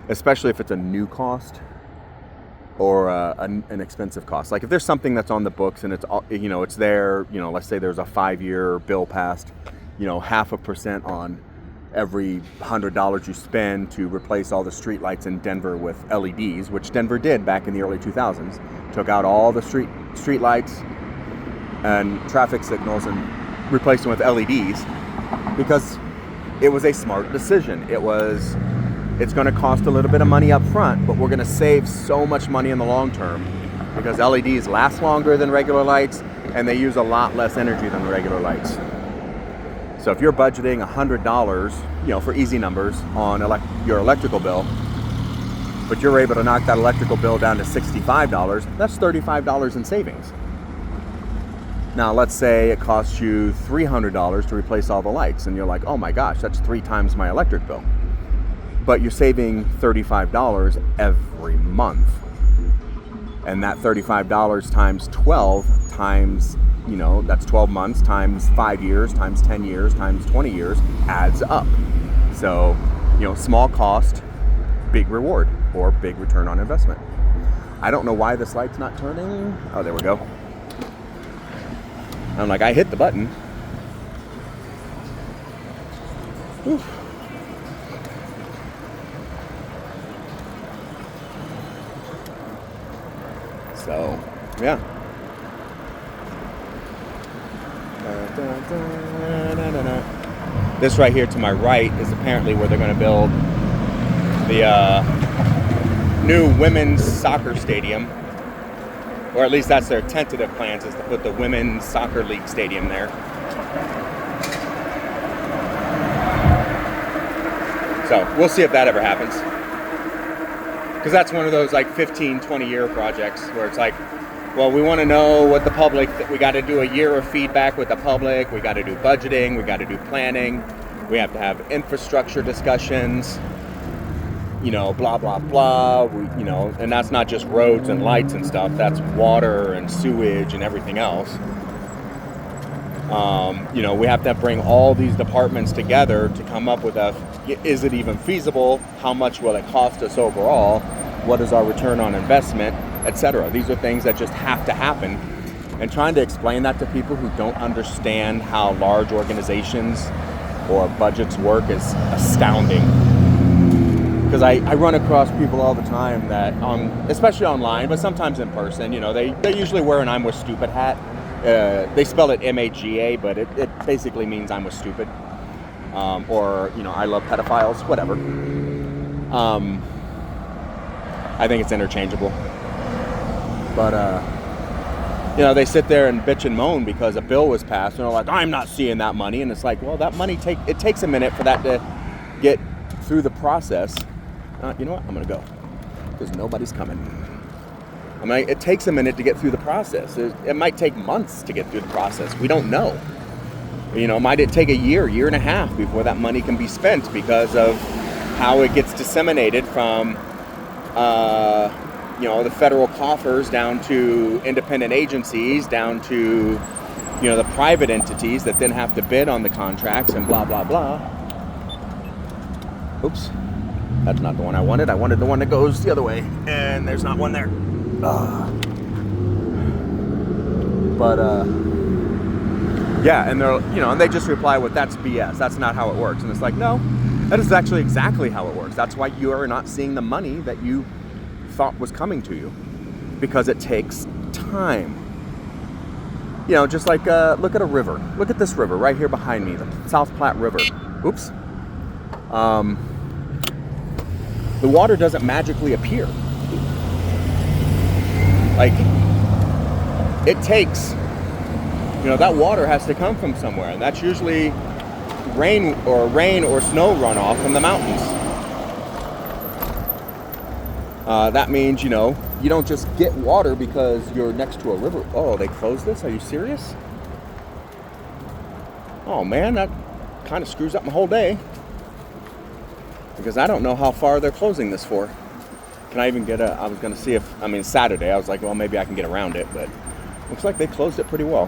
especially if it's a new cost or an expensive cost. Like if there's something that's on the books and it's there, let's say there's a 5-year bill passed, 0.5% on every $100 you spend to replace all the street lights in Denver with LEDs, which Denver did back in the early 2000s. Took out all the street lights and traffic signals and replaced them with LEDs because it was a smart decision. It's going to cost a little bit of money up front, but we're going to save so much money in the long term because LEDs last longer than regular lights and they use a lot less energy than regular lights. So if you're budgeting $100, for easy numbers on your electrical bill, but you're able to knock that electrical bill down to $65, that's $35 in savings. Now, let's say it costs you $300 to replace all the lights, and you're like, oh my gosh, that's 3 times my electric bill. But you're saving $35 every month. And that $35 times 12 times, that's 12 months times 5 years, times 10 years, times 20 years adds up. So, small cost, big reward, or big return on investment. I don't know why this light's not turning. Oh, there we go. I'm like, I hit the button. Whew. So, yeah. This right here to my right is apparently where they're going to build the new women's soccer stadium, or at least that's their tentative plans, is to put the women's soccer league stadium there. So we'll see if that ever happens, because that's one of those like 15-20 year projects where it's like, well, we want to know what the public, we got to do a year of feedback with the public, we got to do budgeting, we got to do planning, we have to have infrastructure discussions, blah, blah, blah, and that's not just roads and lights and stuff, that's water and sewage and everything else. We have to bring all these departments together to come up with is it even feasible? How much will it cost us overall? What is our return on investment, etc. These are things that just have to happen. And trying to explain that to people who don't understand how large organizations or budgets work is astounding. Because I run across people all the time that, especially online, but sometimes in person, they usually wear an I'm with stupid hat. They spell it MAGA, but it basically means I'm with stupid. Or, I love pedophiles, whatever. I think it's interchangeable. But, they sit there and bitch and moan because a bill was passed, and they're like, I'm not seeing that money. And it's like, well, that money, it takes a minute for that to get through the process. You know what? I'm going to go because nobody's coming. It takes a minute to get through the process. It might take months to get through the process. We don't know. Might it take a year and a half before that money can be spent because of how it gets disseminated from, the federal coffers down to independent agencies, down to, the private entities that then have to bid on the contracts and blah, blah, blah. Oops. That's not the one I wanted. I wanted the one that goes the other way, and there's not one there. Yeah, and they're, and they just reply with, that's BS. That's not how it works. And it's like, no, that is actually exactly how it works. That's why you are not seeing the money that you thought was coming to you, because it takes time. Just like, look at a river. Look at this river right here behind me, the South Platte River. Oops. The water doesn't magically appear. Like, it takes, that water has to come from somewhere, and that's usually rain or snow runoff from the mountains. That means, you don't just get water because you're next to a river. Oh, they closed this? Are you serious? Oh man, that kind of screws up my whole day. Because I don't know how far they're closing this for. Can I even get I was going to see if, Saturday, I was like, well, maybe I can get around it, but looks like they closed it pretty well.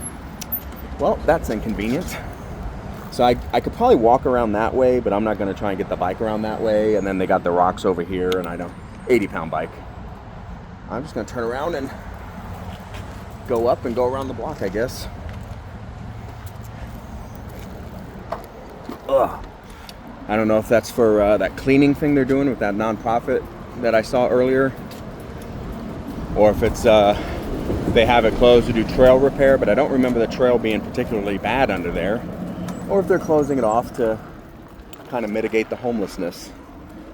Well, that's inconvenient. So I could probably walk around that way, but I'm not going to try and get the bike around that way. And then they got the rocks over here, and 80-pound bike. I'm just going to turn around and go up and go around the block, I guess. Ugh. I don't know if that's for that cleaning thing they're doing with that nonprofit that I saw earlier, or if it's they have it closed to do trail repair, but I don't remember the trail being particularly bad under there, or if they're closing it off to kind of mitigate the homelessness,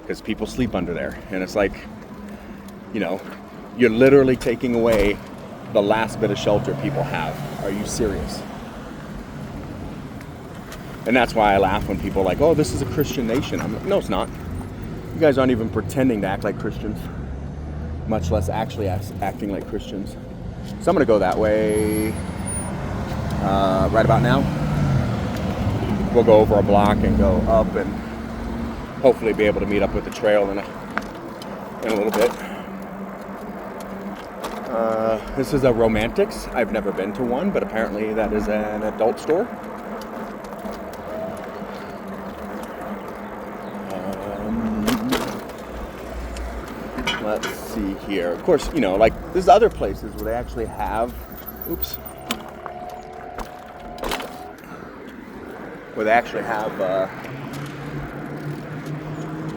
because people sleep under there, and it's like, you're literally taking away the last bit of shelter people have. Are you serious? And that's why I laugh when people are like, oh, this is a Christian nation. I'm like, no, it's not. You guys aren't even pretending to act like Christians, much less actually acting like Christians. So I'm going to go that way right about now. We'll go over a block and go up and hopefully be able to meet up with the trail in a little bit. This is a Romantics. I've never been to one, but apparently that is an adult store. Let's see here. Of course, like there's other places where they actually have, where they actually have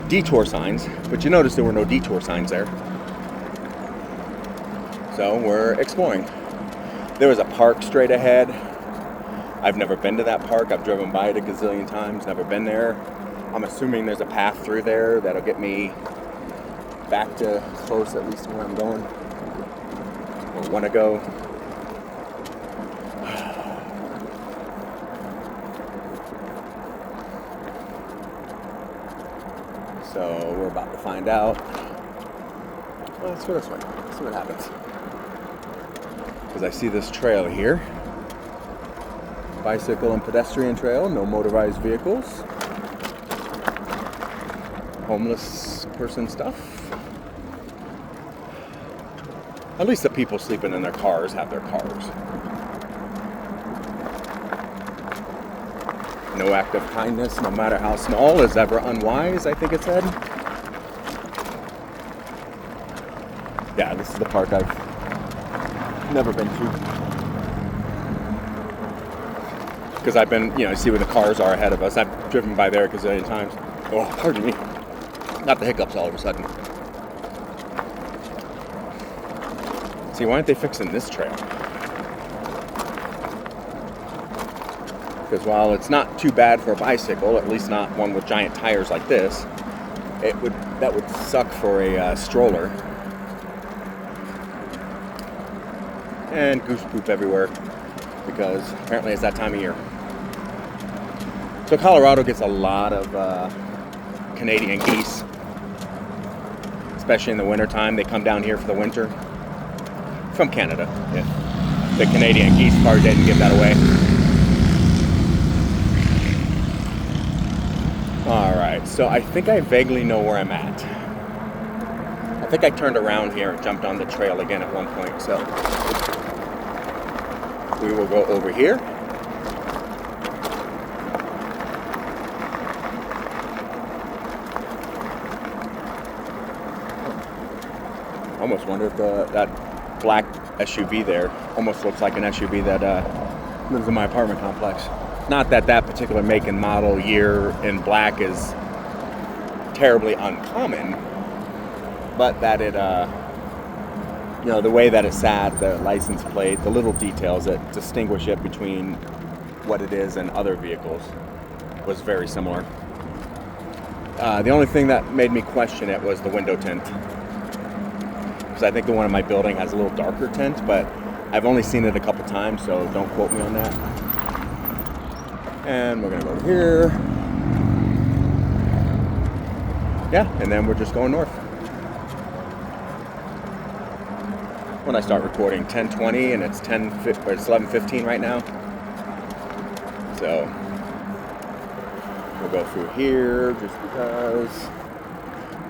detour signs, but you notice there were no detour signs there. So we're exploring. There was a park straight ahead. I've never been to that park. I've driven by it a gazillion times, never been there. I'm assuming there's a path through there that'll get me back to close, at least to where I'm going or want to go. So we're about to find out. Well, let's go this way. Let's see what happens. Because I see this trail here. Bicycle and pedestrian trail, no motorized vehicles. Homeless person stuff. At least the people sleeping in their cars have their cars. No act of kindness, no matter how small, is ever unwise, I think it said. Yeah, this is the park I've never been to. Because I've been, see where the cars are ahead of us. I've driven by there a gazillion times. Oh, pardon me. Got the hiccups all of a sudden. See, why aren't they fixing this trail? Because while it's not too bad for a bicycle, at least not one with giant tires like this, that would suck for a stroller. And goose poop everywhere, because apparently it's that time of year. So Colorado gets a lot of Canadian geese, especially in the wintertime. They come down here for the winter. From Canada, if the Canadian geese part didn't give that away. Alright, so I think I vaguely know where I'm at. I think I turned around here and jumped on the trail again at one point, so we will go over here. I almost wonder if that black SUV there almost looks like an SUV that lives in my apartment complex. Not that that particular make and model year in black is terribly uncommon, but that it, the way that it sat, the license plate, the little details that distinguish it between what it is and other vehicles was very similar. The only thing that made me question it was the window tint. Because I think the one in my building has a little darker tint, but I've only seen it a couple times, so don't quote me on that. And we're gonna go here. Yeah, and then we're just going north. When I start recording, 10:20, and it's 11:15 right now. So we'll go through here just because.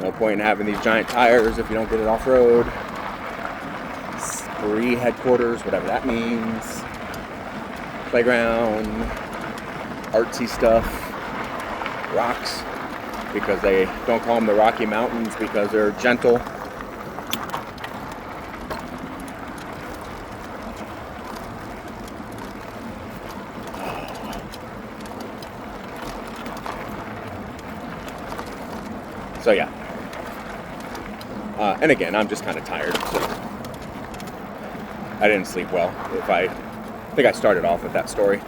No point in having these giant tires if you don't get it off road. Spree headquarters, whatever that means. Playground. Artsy stuff, rocks, because they don't call them the Rocky Mountains because they're gentle. So yeah, and again, I'm just kind of tired. So I didn't sleep well. I think I started off with that story.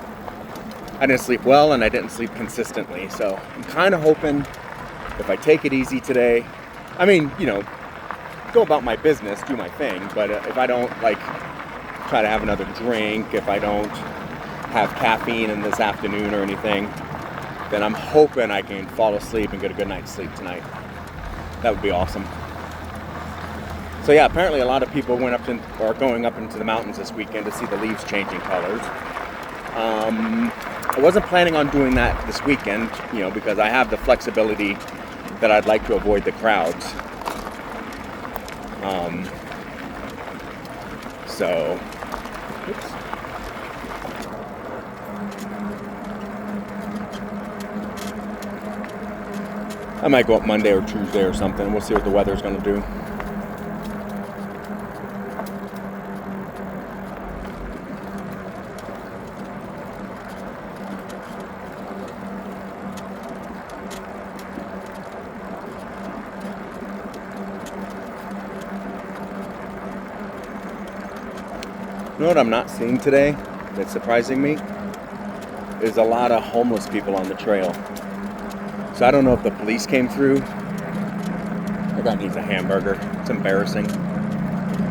I didn't sleep well, and I didn't sleep consistently, so I'm kind of hoping if I take it easy today, go about my business, do my thing, but if I don't, try to have another drink, if I don't have caffeine in this afternoon or anything, then I'm hoping I can fall asleep and get a good night's sleep tonight. That would be awesome. So yeah, apparently a lot of people are going up into the mountains this weekend to see the leaves changing colors. I wasn't planning on doing that this weekend, because I have the flexibility that I'd like to avoid the crowds. Oops. I might go up Monday or Tuesday or something. We'll see what the weather's going to do. You know what I'm not seeing today that's surprising me? Is a lot of homeless people on the trail. So I don't know if the police came through. That guy needs a hamburger. It's embarrassing.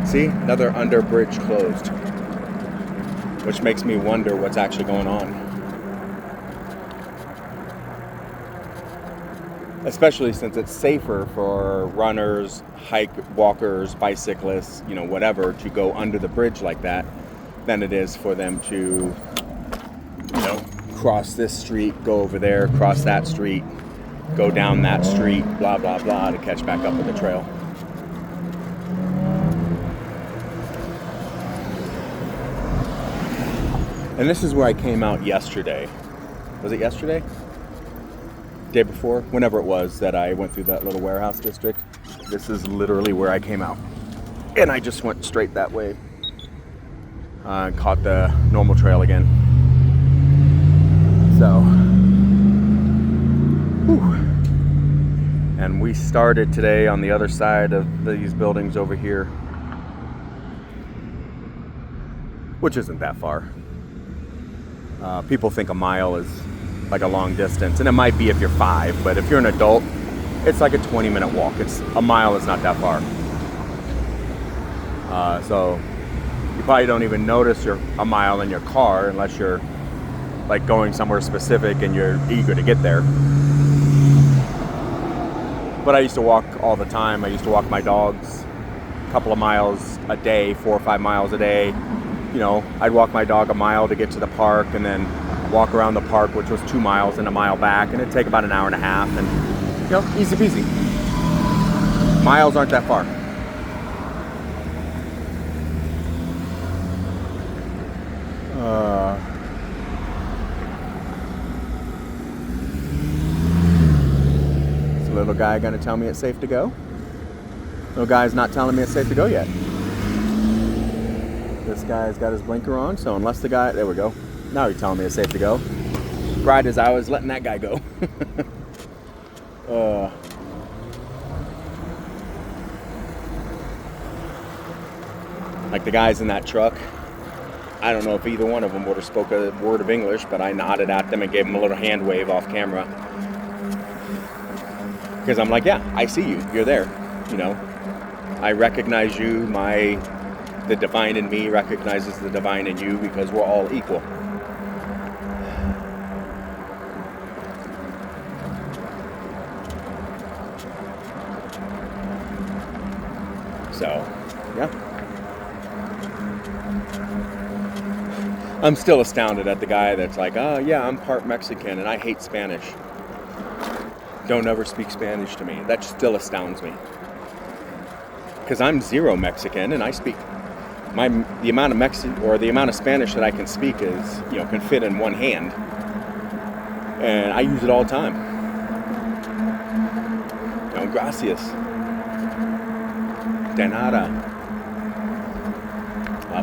See? Another under bridge closed. Which makes me wonder what's actually going on. Especially since it's safer for runners, walkers, bicyclists, whatever, to go under the bridge like that than it is for them to, cross this street, go over there, cross that street, go down that street, blah, blah, blah, to catch back up with the trail. And this is where I came out yesterday. Was it yesterday? Day before? Whenever it was that I went through that little warehouse district. This is literally where I came out. And I just went straight that way. Caught the normal trail again. So, whew. And we started today on the other side of these buildings over here, which isn't that far. People think a mile is like a long distance, and it might be if you're 5, but if you're an adult, it's like a 20-minute walk. A mile is not that far. So you probably don't even notice you're a mile in your car unless you're like going somewhere specific and you're eager to get there. But I used to walk all the time. I used to walk my dogs a couple of miles a day, 4 or 5 miles a day. You know, I'd walk my dog a mile to get to the park and then walk around the park, which was 2 miles and a mile back, and it'd take about an hour and a half, and you know, easy peasy. Miles aren't that far. Is the little guy gonna tell me it's safe to go? Little guy's not telling me it's safe to go yet. This guy's got his blinker on, so unless the guy, there we go. Now he's telling me it's safe to go. Right as I was letting that guy go. Like the guys in that truck, I don't know if either one of them would have spoke a word of English, but I nodded at them and gave them a little hand wave off camera. Because I'm like, yeah, I see you. You're there. You know, I recognize you. The divine in me recognizes the divine in you, because we're all equal. So, yeah. I'm still astounded at the guy that's like, oh yeah, I'm part Mexican and I hate Spanish. Don't ever speak Spanish to me. That still astounds me. Because I'm zero Mexican and I speak the amount of Spanish that I can speak is, you know, can fit in one hand. And I use it all the time. No, gracias. De nada.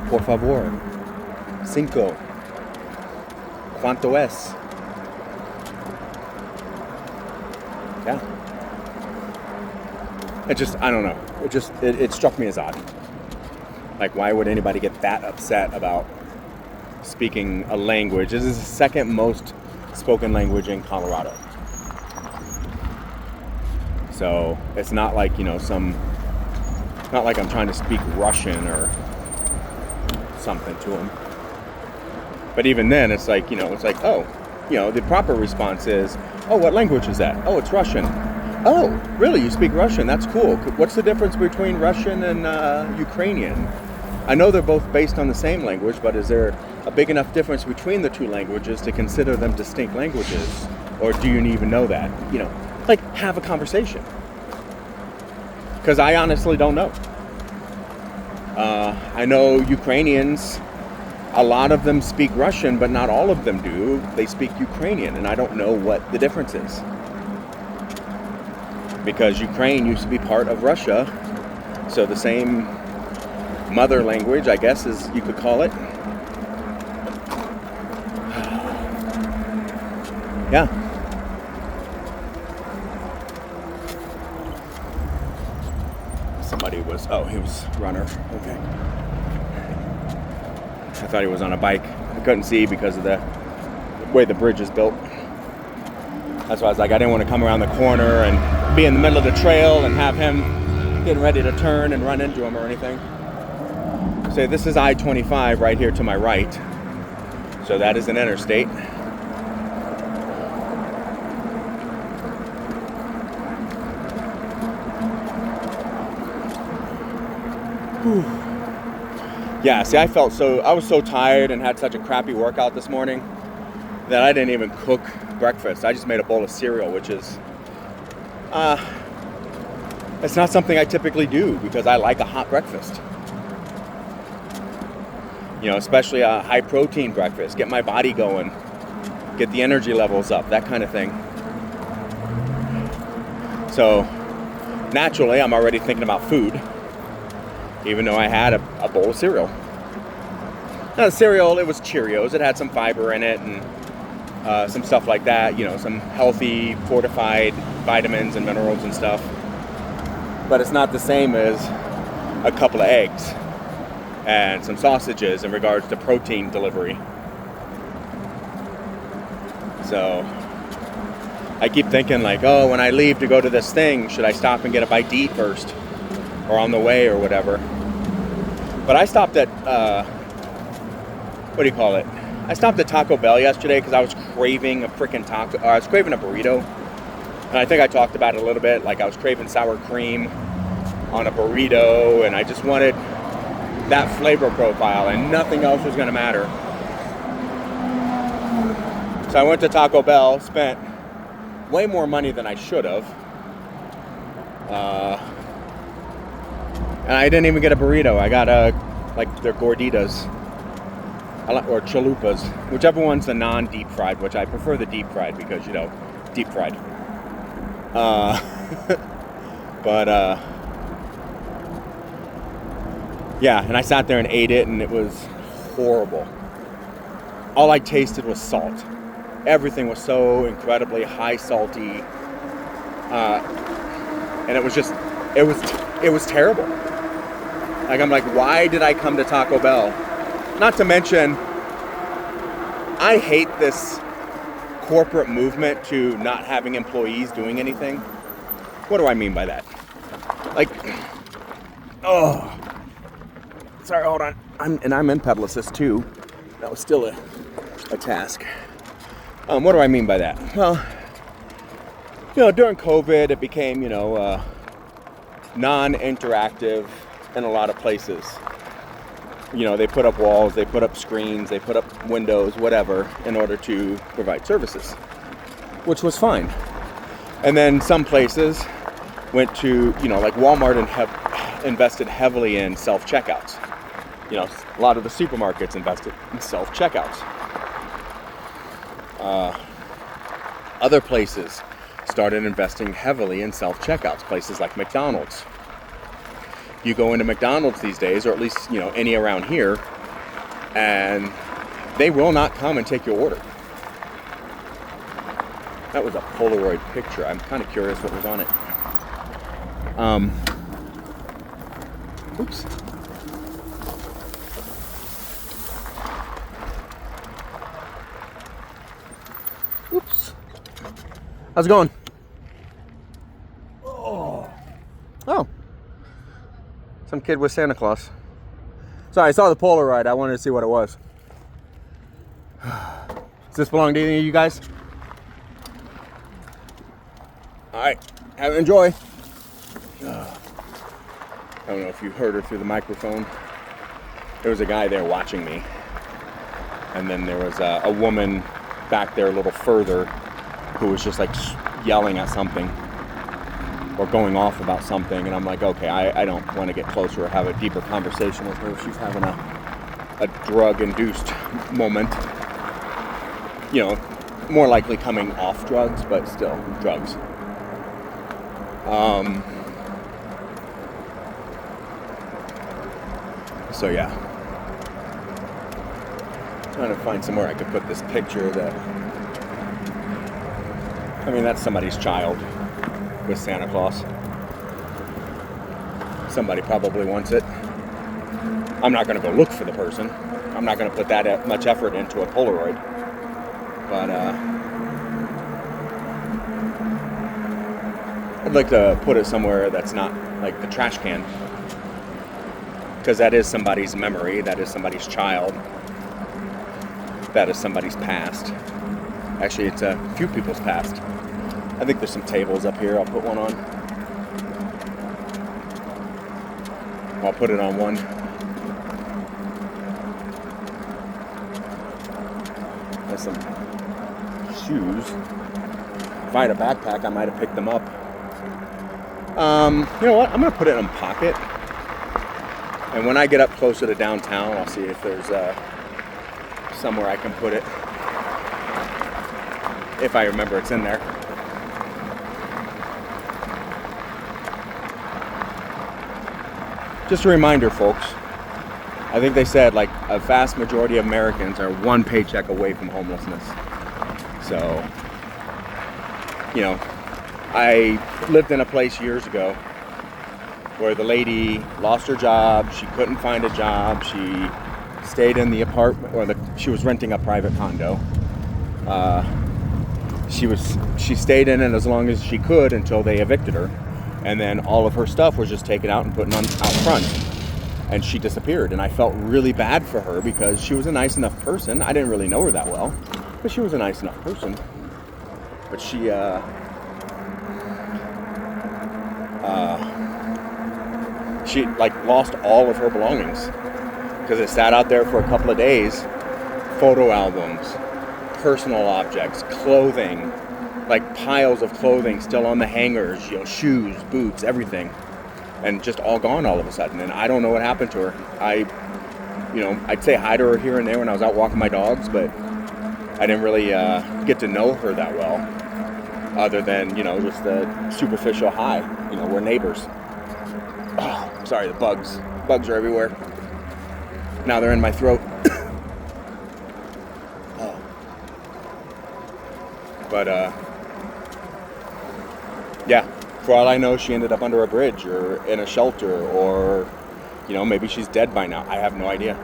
Por favor. Cinco. ¿Cuánto es? Yeah. I don't know. It struck me as odd. Like, why would anybody get that upset about speaking a language? This is the second most spoken language in Colorado. So it's not like, you know, not like I'm trying to speak Russian or something to them. But even then, it's like, oh, you know, the proper response is, oh, what language is that? Oh, it's Russian. Oh, really? You speak Russian? That's cool. What's the difference between Russian and Ukrainian? I know they're both based on the same language, but is there a big enough difference between the two languages to consider them distinct languages? Or do you even know that? You know, like, have a conversation. Because I honestly don't know. I know Ukrainians, a lot of them speak Russian, but not all of them do. They speak Ukrainian, and I don't know what the difference is. Because Ukraine used to be part of Russia, so the same mother language, I guess, as you could call it. Yeah. He was a runner. Okay. I thought he was on a bike. I couldn't see because of the way the bridge is built. That's why I was like, I didn't want to come around the corner and be in the middle of the trail and have him getting ready to turn and run into him or anything. So this is I-25 right here to my right. So that is an interstate. Whew. Yeah, see, I was so tired and had such a crappy workout this morning that I didn't even cook breakfast. I just made a bowl of cereal, which is, it's not something I typically do because I like a hot breakfast. You know, especially a high protein breakfast. Get my body going. get the energy levels up, that kind of thing. So naturally, I'm already thinking about food, even though I had a bowl of cereal. Now the cereal, it was Cheerios. It had some fiber in it and some stuff like that, you know, some healthy fortified vitamins and minerals and stuff. But it's not the same as a couple of eggs and some sausages in regards to protein delivery. So I keep thinking like, oh, when I leave to go to this thing, should I stop and get a bite to eat first? Or on the way or whatever. But I stopped at, what do you call it? I stopped at Taco Bell yesterday because I was craving a freaking taco. I was craving a burrito. And I think I talked about it a little bit. Like I was craving sour cream on a burrito. And I just wanted that flavor profile and nothing else was going to matter. So I went to Taco Bell, spent way more money than I should have. And I didn't even get a burrito. I got like their gorditas. Or chalupas. Whichever one's the non-deep fried, which I prefer the deep fried because, you know, deep fried. Yeah, and I sat there and ate it and it was horrible. All I tasted was salt. Everything was so incredibly high salty, and it was just, it was terrible. Like I'm like, why did I come to Taco Bell? Not to mention, I hate this corporate movement to not having employees doing anything. What do I mean by that? Like, oh, sorry, hold on. I'm in Publicis too. That was still a task. What do I mean by that? Well, you know, during COVID, it became, you know, non-interactive in a lot of places. You know, they put up walls, they put up screens, they put up windows, whatever, in order to provide services, which was fine. And then some places went to, you know, like Walmart and invested heavily in self-checkouts. You know, a lot of the supermarkets invested in self-checkouts. Other places started investing heavily in self-checkouts, places like McDonald's. You go into McDonald's these days, or at least, you know, any around here, and they will not come and take your order. That was a Polaroid picture. I'm kind of curious what was on it. Oops. Oops. How's it going? Oh. Some kid with Santa Claus. Sorry, I saw the Polaroid. I wanted to see what it was. Does this belong to any of you guys? Alright, enjoy. I don't know if you heard her through the microphone. There was a guy there watching me. And then there was a woman back there a little further who was just like yelling at something or going off about something, and I'm like, okay, I don't want to get closer or have a deeper conversation with her. She's having a drug-induced moment. You know, more likely coming off drugs, but still drugs. So yeah. Trying to find somewhere I could put this picture that, I mean, that's somebody's child with Santa Claus. Somebody probably wants it. I'm not going to go look for the person. I'm not going to put that much effort into a Polaroid. But I'd like to put it somewhere that's not like the trash can. Because that is somebody's memory. That is somebody's child. That is somebody's past. Actually, it's a few people's past. I think there's some tables up here. I'll put one on. I'll put it on one. There's some shoes. If I had a backpack, I might have picked them up. You know what? I'm going to put it in a pocket. And when I get up closer to downtown, I'll see if there's somewhere I can put it. if I remember, it's in there. Just a reminder, folks. I think they said like a vast majority of Americans are one paycheck away from homelessness. So, you know, I lived in a place years ago where the lady lost her job. She couldn't find a job. She stayed in the apartment, or she was renting a private condo. She stayed in it as long as she could until they evicted her. And then all of her stuff was just taken out and put out front. And she disappeared. And I felt really bad for her because she was a nice enough person. I didn't really know her that well, but she was a nice enough person. But she like lost all of her belongings because it sat out there for a couple of days. Photo albums, personal objects, clothing, like piles of clothing still on the hangers, you know, shoes, boots, everything, and just all gone all of a sudden. And I don't know what happened to her. I'd say hi to her here and there when I was out walking my dogs, but I didn't really get to know her that well, other than, you know, just the superficial hi. You know, we're neighbors. Oh, sorry, the bugs are everywhere. Now they're in my throat. Oh. But yeah, for all I know, she ended up under a bridge or in a shelter, or, you know, maybe she's dead by now. I have no idea.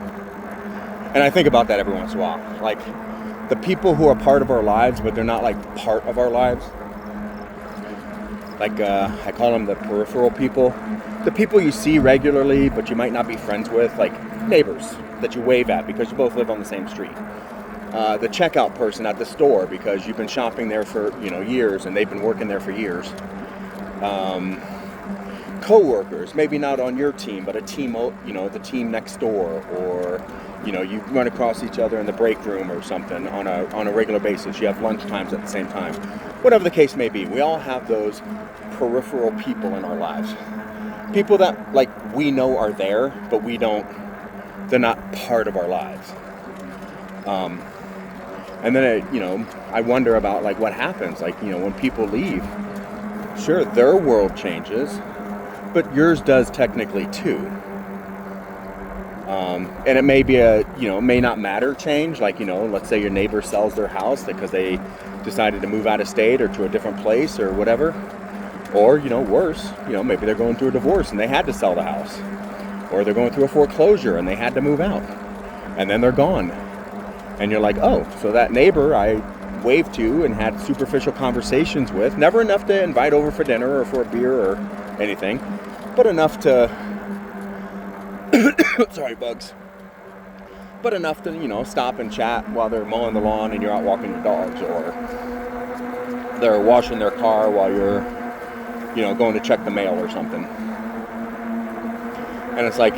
And I think about that every once in a while. Like, the people who are part of our lives, but they're not like part of our lives. Like, I call them the peripheral people. The people you see regularly, but you might not be friends with, like neighbors that you wave at because you both live on the same street. The checkout person at the store because you've been shopping there for, you know, years, and they've been working there for years. Co-workers, maybe not on your team, but a team, you know, the team next door, or, you know, you run across each other in the break room or something on a regular basis. You have lunch times at the same time. Whatever the case may be, we all have those peripheral people in our lives. People that, like, we know are there, but they're not part of our lives. And then, you know, I wonder about, like, what happens, like, you know, when people leave. Sure, their world changes, but yours does technically too. And it may be may not matter change. Like, you know, let's say your neighbor sells their house because they decided to move out of state or to a different place or whatever. Or, you know, worse, you know, maybe they're going through a divorce and they had to sell the house. Or they're going through a foreclosure and they had to move out. And then they're gone. And you're like, oh, so that neighbor I waved to and had superficial conversations with, never enough to invite over for dinner or for a beer or anything, but enough to sorry, bugs, but enough to, you know, stop and chat while they're mowing the lawn and you're out walking your dogs, or they're washing their car while you're, you know, going to check the mail or something. And it's like,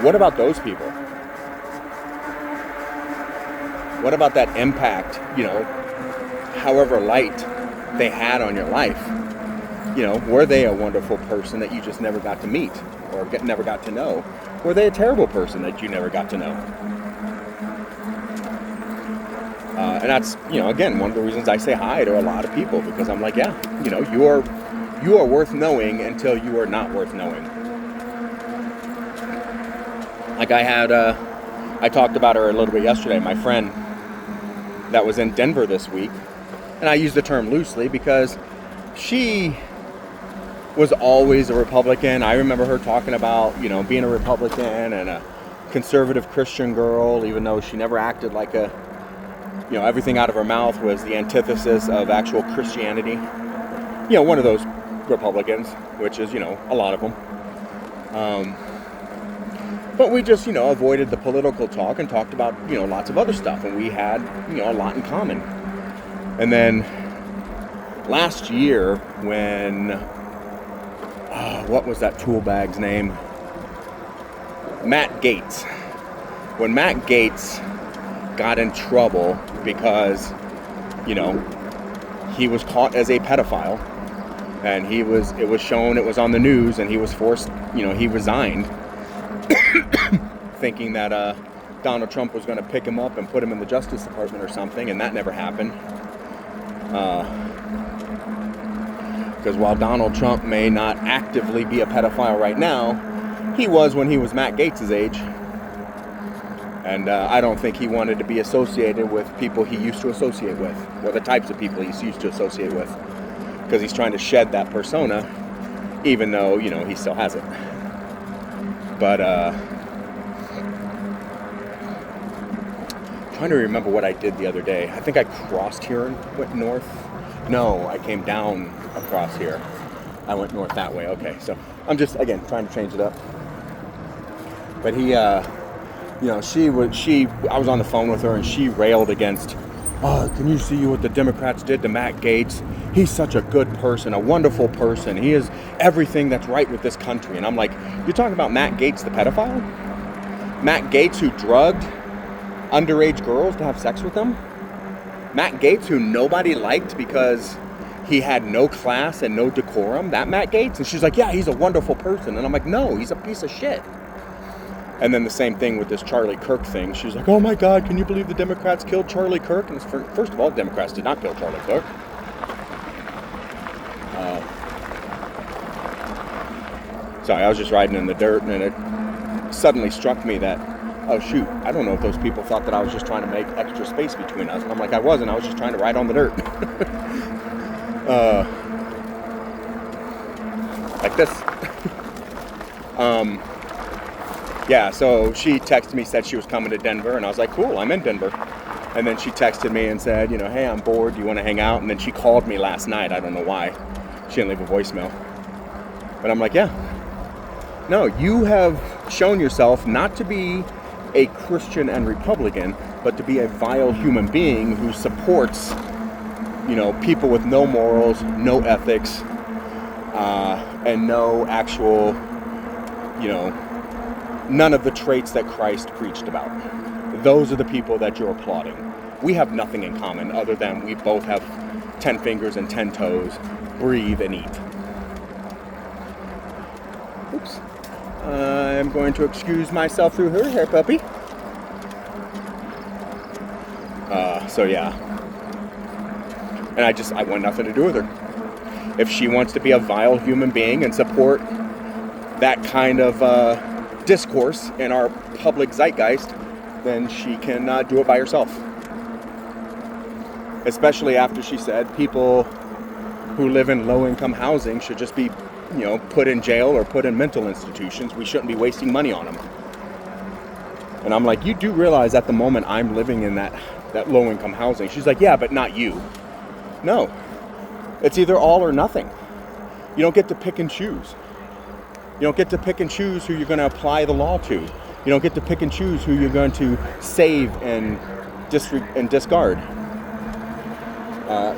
what about those people? What about that impact, you know, however light they had on your life? You know, were they a wonderful person that you just never got to meet or never got to know? Were they a terrible person that you never got to know? And that's, you know, again, one of the reasons I say hi to a lot of people, because I'm like, yeah, you know, you are worth knowing until you are not worth knowing. Like I talked about her a little bit yesterday, my friend that was in Denver this week. And I use the term loosely because she was always a Republican. I remember her talking about, you know, being a Republican and a conservative Christian girl, even though she never acted like a, you know, everything out of her mouth was the antithesis of actual Christianity. You know, one of those Republicans, which is, you know, a lot of them. But we just, you know, avoided the political talk and talked about, you know, lots of other stuff. And we had, you know, a lot in common. And then last year when, what was that tool bag's name? Matt Gaetz. When Matt Gaetz got in trouble because, you know, he was caught as a pedophile. And it was shown, it was on the news, and he was forced, you know, he resigned. Thinking that Donald Trump was going to pick him up and put him in the Justice Department or something, and that never happened. Because while Donald Trump may not actively be a pedophile right now, he was when he was Matt Gaetz' age. And I don't think he wanted to be associated with people he used to associate with, or the types of people he's used to associate with, because he's trying to shed that persona, even though, you know, he still has it. But trying to remember what I did the other day. I think I crossed here and went north. No, I came down across here. I went north that way. Okay, so I'm just, again, trying to change it up. But he, you know, I was on the phone with her, and she railed against, oh, can you see what the Democrats did to Matt Gaetz? He's such a good person, a wonderful person. He is everything that's right with this country. And I'm like, you're talking about Matt Gaetz, the pedophile? Matt Gaetz, who drugged underage girls to have sex with them? Matt Gaetz, who nobody liked because he had no class and no decorum? That Matt Gaetz? And she's like, yeah, he's a wonderful person. And I'm like, no, he's a piece of shit. And then the same thing with this Charlie Kirk thing. She's like, oh my God, can you believe the Democrats killed Charlie Kirk? And first of all, Democrats did not kill Charlie Kirk. Sorry, I was just riding in the dirt, and it suddenly struck me that, oh shoot, I don't know if those people thought that I was just trying to make extra space between us. And I'm like, I wasn't. I was just trying to ride on the dirt. Like this. Yeah, so she texted me, said she was coming to Denver, and I was like, cool, I'm in Denver. And then she texted me and said, you know, hey, I'm bored, do you want to hang out? And then she called me last night, I don't know why. She didn't leave a voicemail. But I'm like, yeah. No, you have shown yourself not to be a Christian and Republican, but to be a vile human being who supports, you know, people with no morals, no ethics, and no actual, you know, none of the traits that Christ preached about. Those are the people that you're applauding. We have nothing in common other than we both have 10 fingers and 10 toes, breathe and eat. Oops. I'm going to excuse myself through her hair, puppy. So yeah. And I want nothing to do with her. If she wants to be a vile human being and support that kind of discourse in our public zeitgeist, then she can do it by herself. Especially after she said people who live in low-income housing should just be, you know, put in jail or put in mental institutions. We shouldn't be wasting money on them. And I'm like, you do realize at the moment I'm living in that low-income housing. She's like, yeah, but not you. No. It's either all or nothing. You don't get to pick and choose. You don't get to pick and choose who you're going to apply the law to. You don't get to pick and choose who you're going to save and discard.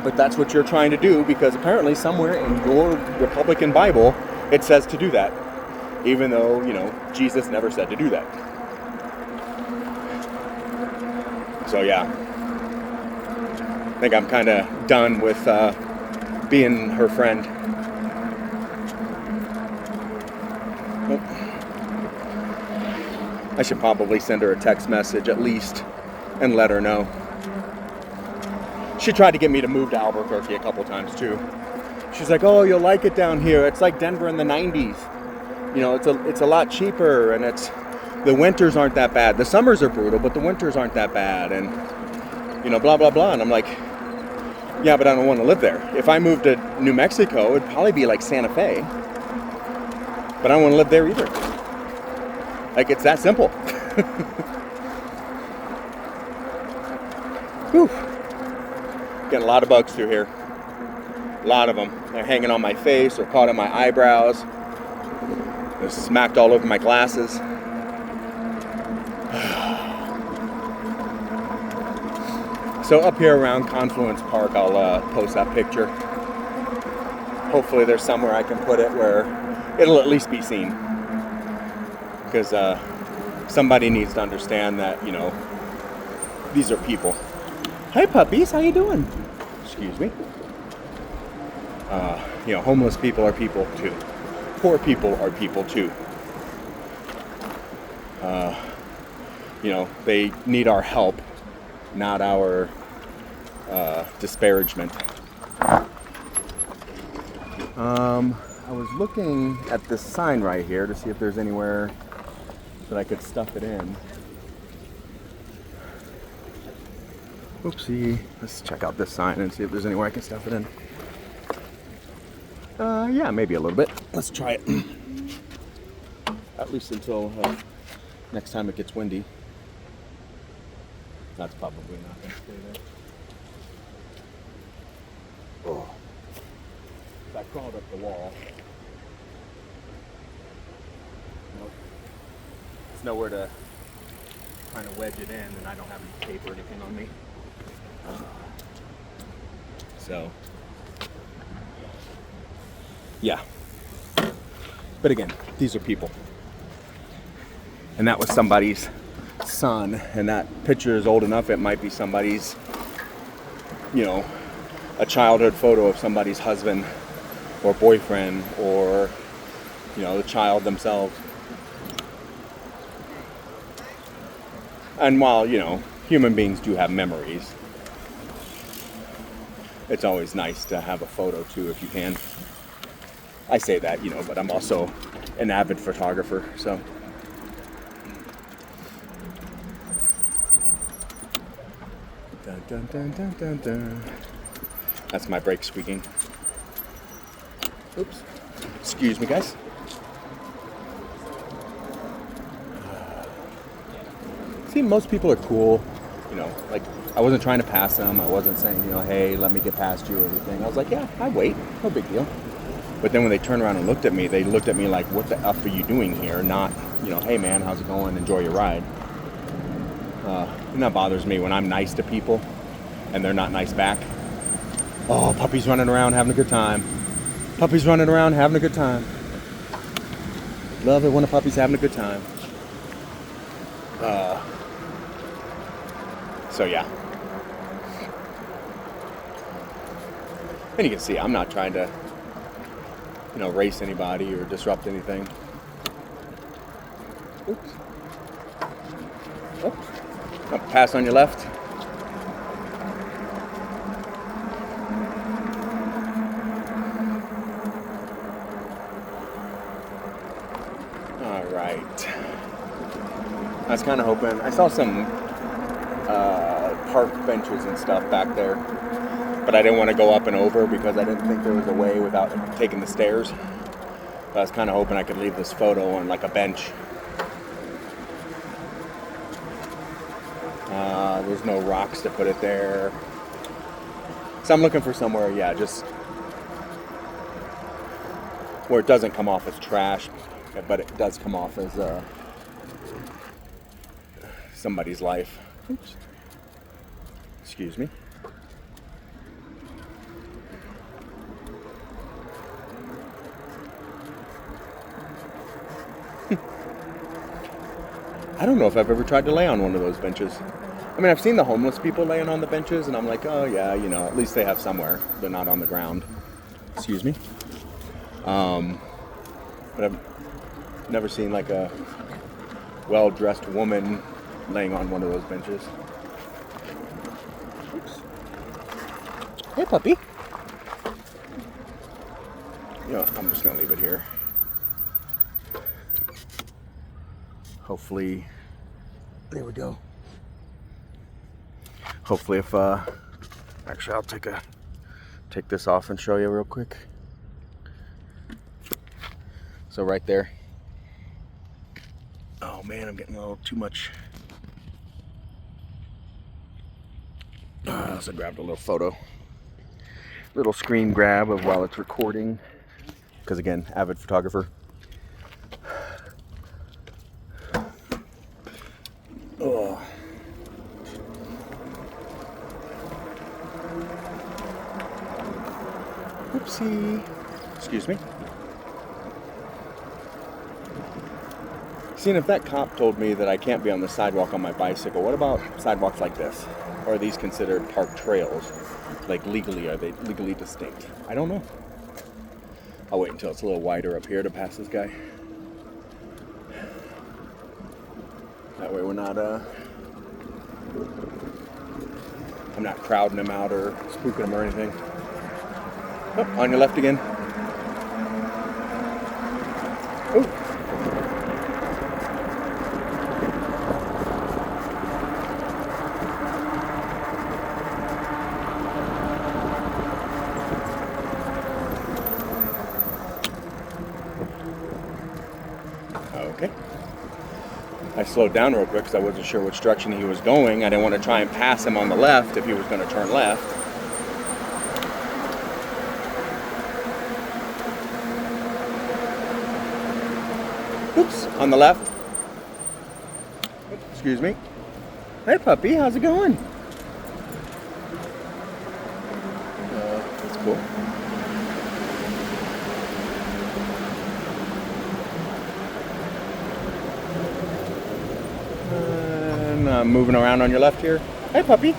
But that's what you're trying to do, because apparently somewhere in your Republican Bible it says to do that, even though, you know, Jesus never said to do that. So yeah, I think I'm kind of done with being her friend. I should probably send her a text message at least and let her know. She tried to get me to move to Albuquerque a couple times too. She's like, oh, you'll like it down here. It's like Denver in the 90s. You know, it's a lot cheaper, and the winters aren't that bad. The summers are brutal, but the winters aren't that bad, and, you know, blah, blah, blah. And I'm like, yeah, but I don't want to live there. If I moved to New Mexico, it'd probably be like Santa Fe. But I don't want to live there either. Like, it's that simple. Whew. Getting a lot of bugs through here. A lot of them. They're hanging on my face or caught in my eyebrows. They're smacked all over my glasses. So up here around Confluence Park, I'll post that picture. Hopefully there's somewhere I can put it where it'll at least be seen. Because somebody needs to understand that, you know, these are people. Hey puppies, how you doing? Excuse me. You know, homeless people are people too. Poor people are people too. You know, they need our help, not our disparagement. I was looking at this sign right here to see if there's anywhere that I could stuff it in. Oopsie. Let's check out this sign and see if there's anywhere I can stuff it in. Yeah, maybe a little bit. Let's try it. At least until next time it gets windy. That's probably not going to stay there. Oh. I crawled up the wall. Nope. There's nowhere to kind of wedge it in, and I don't have any tape or anything on me. So, yeah. But again, these are people. And that was somebody's son, and that picture is old enough, it might be somebody's, you know, a childhood photo of somebody's husband or boyfriend or, you know, the child themselves. And while, you know, human beings do have memories, it's always nice to have a photo too if you can. I say that, you know, but I'm also an avid photographer, so. Dun, dun, dun, dun, dun, dun. That's my brake squeaking. Oops. Excuse me, guys. See, most people are cool. You know, like, I wasn't trying to pass them. I wasn't saying, you know, hey, let me get past you or anything. I was like, yeah, I wait. No big deal. But then when they turned around and looked at me, they looked at me like, what the F are you doing here? Not, you know, hey, man, how's it going? Enjoy your ride. And that bothers me when I'm nice to people and they're not nice back. Oh, puppy's running around having a good time. Puppy's running around having a good time. Love it when a puppy's having a good time. So yeah. And you can see I'm not trying to, you know, race anybody or disrupt anything. Oops. Oops. Oh, pass on your left. All right. I was kind of hoping. I saw some park benches and stuff back there, but I didn't want to go up and over because I didn't think there was a way without taking the stairs. But I was kind of hoping I could leave this photo on like a bench. There's no rocks to put it there. So I'm looking for somewhere, yeah, just where it doesn't come off as trash, but it does come off as somebody's life. Oops. Excuse me. I don't know if I've ever tried to lay on one of those benches. I mean, I've seen the homeless people laying on the benches, and I'm like, oh yeah, you know, at least they have somewhere. They're not on the ground. Excuse me. But I've never seen like a well-dressed woman laying on one of those benches. Oops. Hey, puppy. You know, I'm just gonna leave it here. Hopefully, there we go. Hopefully if, actually I'll take this off and show you real quick. So right there. Oh man, I'm getting a little too much. I also grabbed a little photo. Little screen grab of while it's recording. Because again, avid photographer. Oh. Oopsie. Excuse me. Seeing if that cop told me that I can't be on the sidewalk on my bicycle, what about sidewalks like this? Or are these considered park trails? Like legally, are they legally distinct? I don't know. I'll wait until it's a little wider up here to pass this guy. That way we're not, I'm not crowding them out or spooking them or anything. Oh, on your left again. Oh. Okay. I slowed down real quick because I wasn't sure which direction he was going. I didn't want to try and pass him on the left if he was going to turn left. Oops, on the left. Excuse me. Hey puppy, how's it going? That's cool. And moving around on your left here. Hey puppy.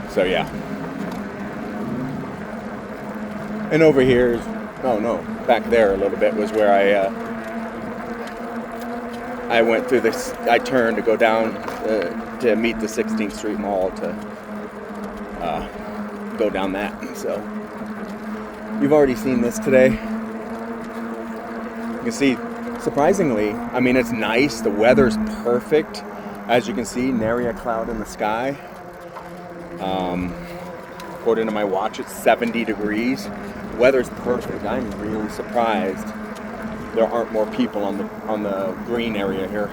So yeah. And over here is, oh no, back there a little bit was where I went through this, I turned to go down to meet the 16th Street Mall to go down that. So you've already seen this today. You can see, surprisingly, I mean, it's nice. The weather's perfect. As you can see, nary a cloud in the sky. According to my watch, it's 70 degrees. Weather's perfect. I'm really surprised there aren't more people on the green area here.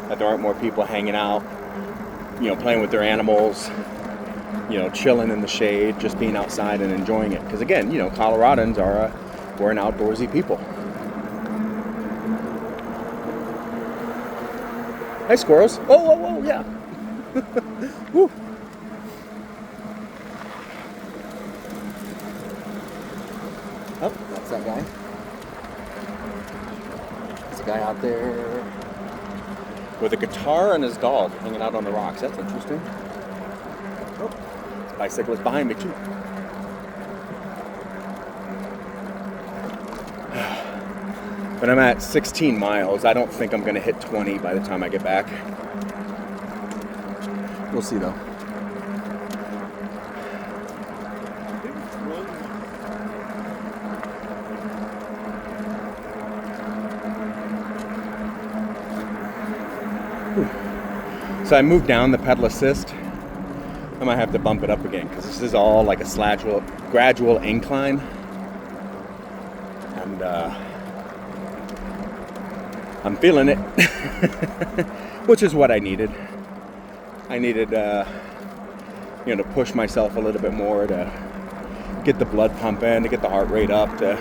That there aren't more people hanging out, playing with their animals, chilling in the shade, just being outside and enjoying it. Because again, Coloradans we're an outdoorsy people. Hey, squirrels. Oh, yeah. Woo. Oh, that's that guy. There's a guy out there with a guitar and his dog hanging out on the rocks. That's interesting. Oh, this bicyclist behind me, too. But I'm at 16 miles. I don't think I'm going to hit 20 by the time I get back. We'll see, though. So I moved down the pedal assist. I might have to bump it up again because this is all like a gradual incline. And I'm feeling it, which is what I needed. I needed, to push myself a little bit more to get the blood pumping, to get the heart rate up, to,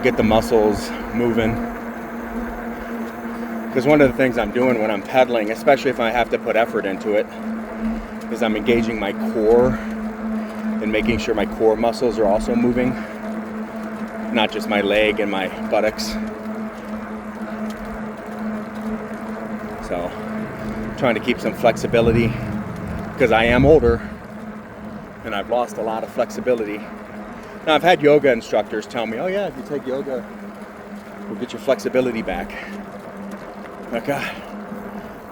get the muscles moving. Because one of the things I'm doing when I'm pedaling, especially if I have to put effort into it, is I'm engaging my core and making sure my core muscles are also moving, not just my leg and my buttocks. So, trying to keep some flexibility because I am older and I've lost a lot of flexibility. Now, I've had yoga instructors tell me, oh yeah, if you take yoga, we'll get your flexibility back. But God,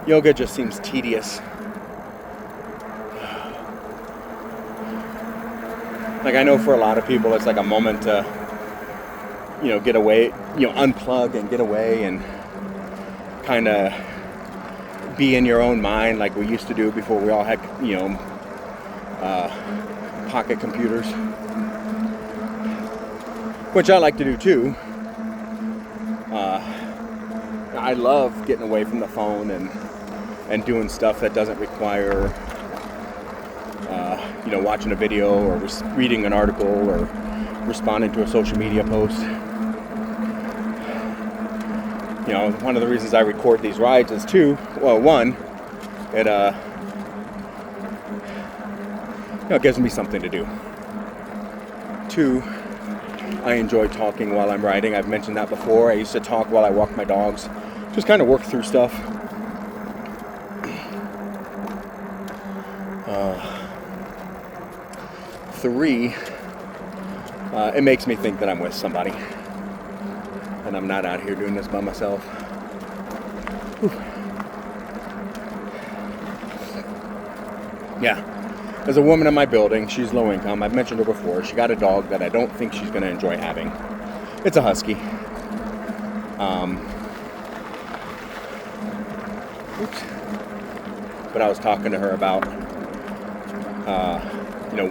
yoga just seems tedious. Like, I know for a lot of people it's like a moment to, get away, unplug and get away and kind of be in your own mind like we used to do before we all had, pocket computers. Which I like to do too. I love getting away from the phone and doing stuff that doesn't require, watching a video or reading an article or responding to a social media post. One of the reasons I record these rides is one, it gives me something to do. Two, I enjoy talking while I'm riding. I've mentioned that before. I used to talk while I walk my dogs. Just kind of work through stuff. Three, it makes me think that I'm with somebody. And I'm not out here doing this by myself. Whew. Yeah. There's a woman in my building. She's low income. I've mentioned her before. She got a dog that I don't think she's going to enjoy having. It's a husky. Oops. But I was talking to her about,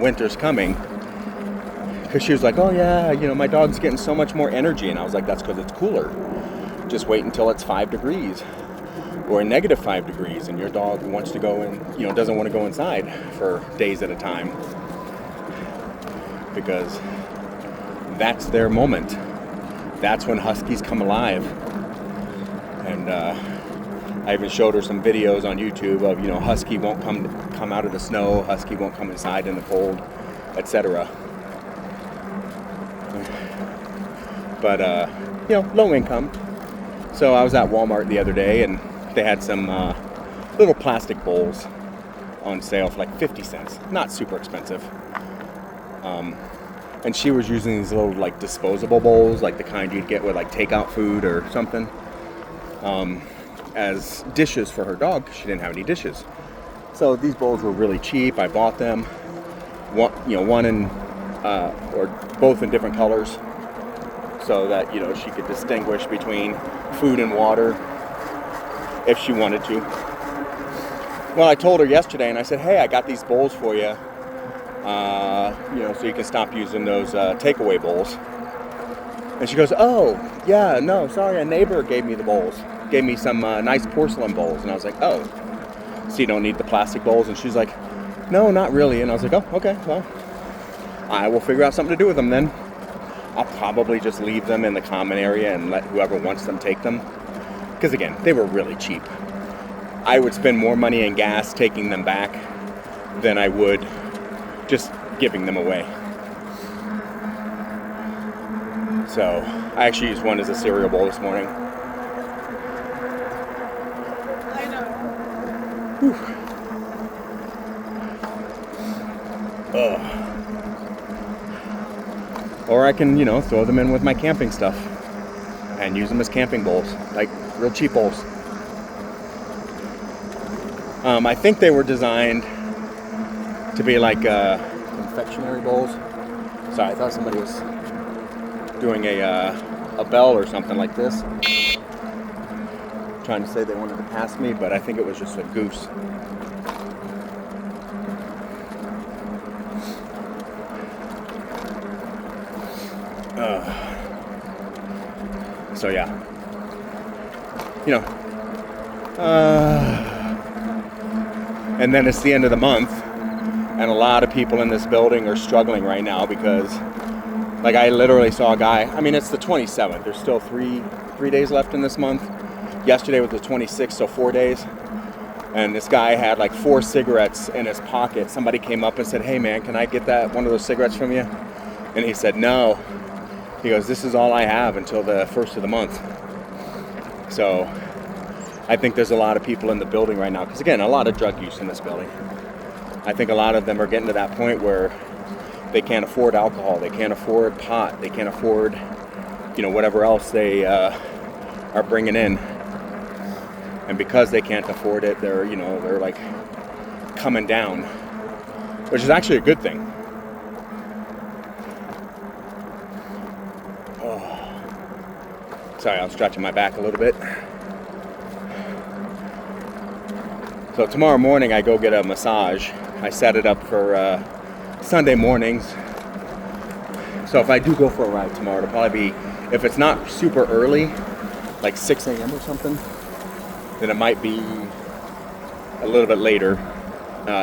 winter's coming. Because she was like, oh yeah, my dog's getting so much more energy. And I was like, that's because it's cooler. Just wait until it's 5 degrees. Or negative 5 degrees, and your dog wants to go in, doesn't want to go inside for days at a time, because that's their moment. That's when huskies come alive. And I even showed her some videos on YouTube of, husky won't come out of the snow, husky won't come inside in the cold, etc. But low income. So I was at Walmart the other day, and they had some little plastic bowls on sale for like 50 cents. Not super expensive. And she was using these little like disposable bowls, like the kind you'd get with like takeout food or something, as dishes for her dog. She didn't have any dishes. So these bowls were really cheap. I bought them. One in or both in different colors, so that she could distinguish between food and water if she wanted to. Well, I told her yesterday, and I said, hey, I got these bowls for you, so you can stop using those takeaway bowls. And she goes, oh, yeah, no, sorry, a neighbor gave me the bowls. Gave me some nice porcelain bowls. And I was like, oh, so you don't need the plastic bowls? And she's like, no, not really. And I was like, oh, okay, well, I will figure out something to do with them then. I'll probably just leave them in the common area and let whoever wants them take them. Because again, they were really cheap. I would spend more money in gas taking them back than I would just giving them away. So I actually used one as a cereal bowl this morning. I know. Whew. Or I can, throw them in with my camping stuff and use them as camping bowls, like real cheap bowls. I think they were designed to be like confectionery bowls. Sorry, I thought somebody was doing a bell or something like this. Trying to say they wanted to pass me, but I think it was just a goose. So yeah, and then it's the end of the month, and a lot of people in this building are struggling right now because, like, I literally saw a guy. I mean, it's the 27th. There's still three days left in this month. Yesterday was the 26th, so 4 days. And this guy had like 4 cigarettes in his pocket. Somebody came up and said, hey man, can I get one of those cigarettes from you? And he said, no. He goes, this is all I have until the first of the month. So I think there's a lot of people in the building right now, because again, a lot of drug use in this building. I think a lot of them are getting to that point where they can't afford alcohol, they can't afford pot, they can't afford, whatever else they are bringing in. And because they can't afford it, they're like coming down, which is actually a good thing. Sorry, I'm stretching my back a little bit. So tomorrow morning I go get a massage. I set it up for Sunday mornings. So if I do go for a ride tomorrow, it'll probably be, if it's not super early, like 6 a.m. or something, then it might be a little bit later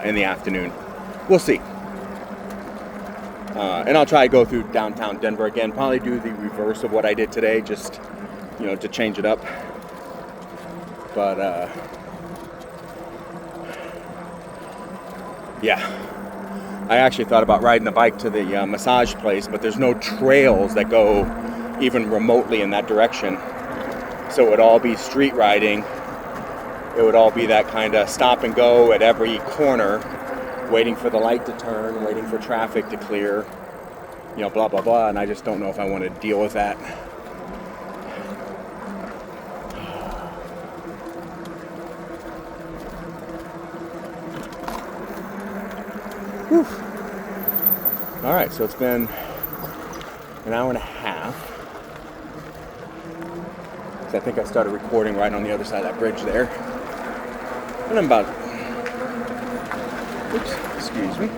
in the afternoon. We'll see. And I'll try to go through downtown Denver again, probably do the reverse of what I did today, just to change it up. But yeah, I actually thought about riding the bike to the massage place, but there's no trails that go even remotely in that direction. So it would all be street riding. It would all be that kind of stop and go at every corner, waiting for the light to turn, waiting for traffic to clear, you know, blah, blah, blah, and I just don't know if I want to deal with that. Whew. All right, so it's been an hour and a half. So I think I started recording right on the other side of that bridge there. And I'm about, excuse me.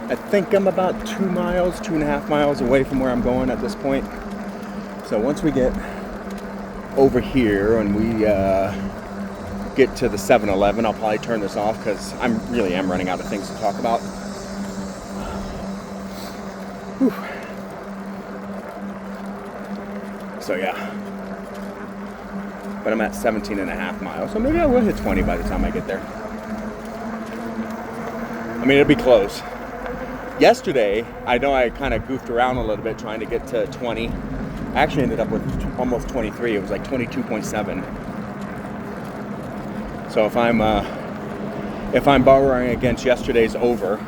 I think I'm about 2.5 miles away from where I'm going at this point. So once we get over here and we get to the 7-Eleven, I'll probably turn this off because I really am running out of things to talk about. Whew. So yeah. But I'm at 17.5 miles, so maybe I will hit 20 by the time I get there. I mean, it'll be close. Yesterday, I know I kind of goofed around a little bit trying to get to 20. I actually ended up with almost 23. It was like 22.7. So if I'm borrowing against yesterday's over,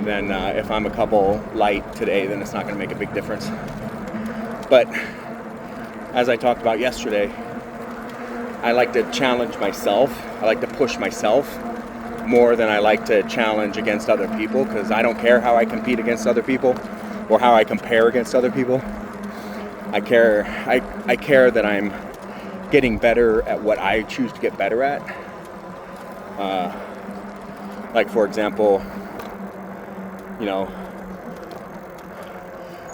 then if I'm a couple light today, then it's not going to make a big difference. But as I talked about yesterday, I like to challenge myself. I like to push myself more than I like to challenge against other people, because I don't care how I compete against other people or how I compare against other people. I care that I'm getting better at what I choose to get better at. Like for example, you know,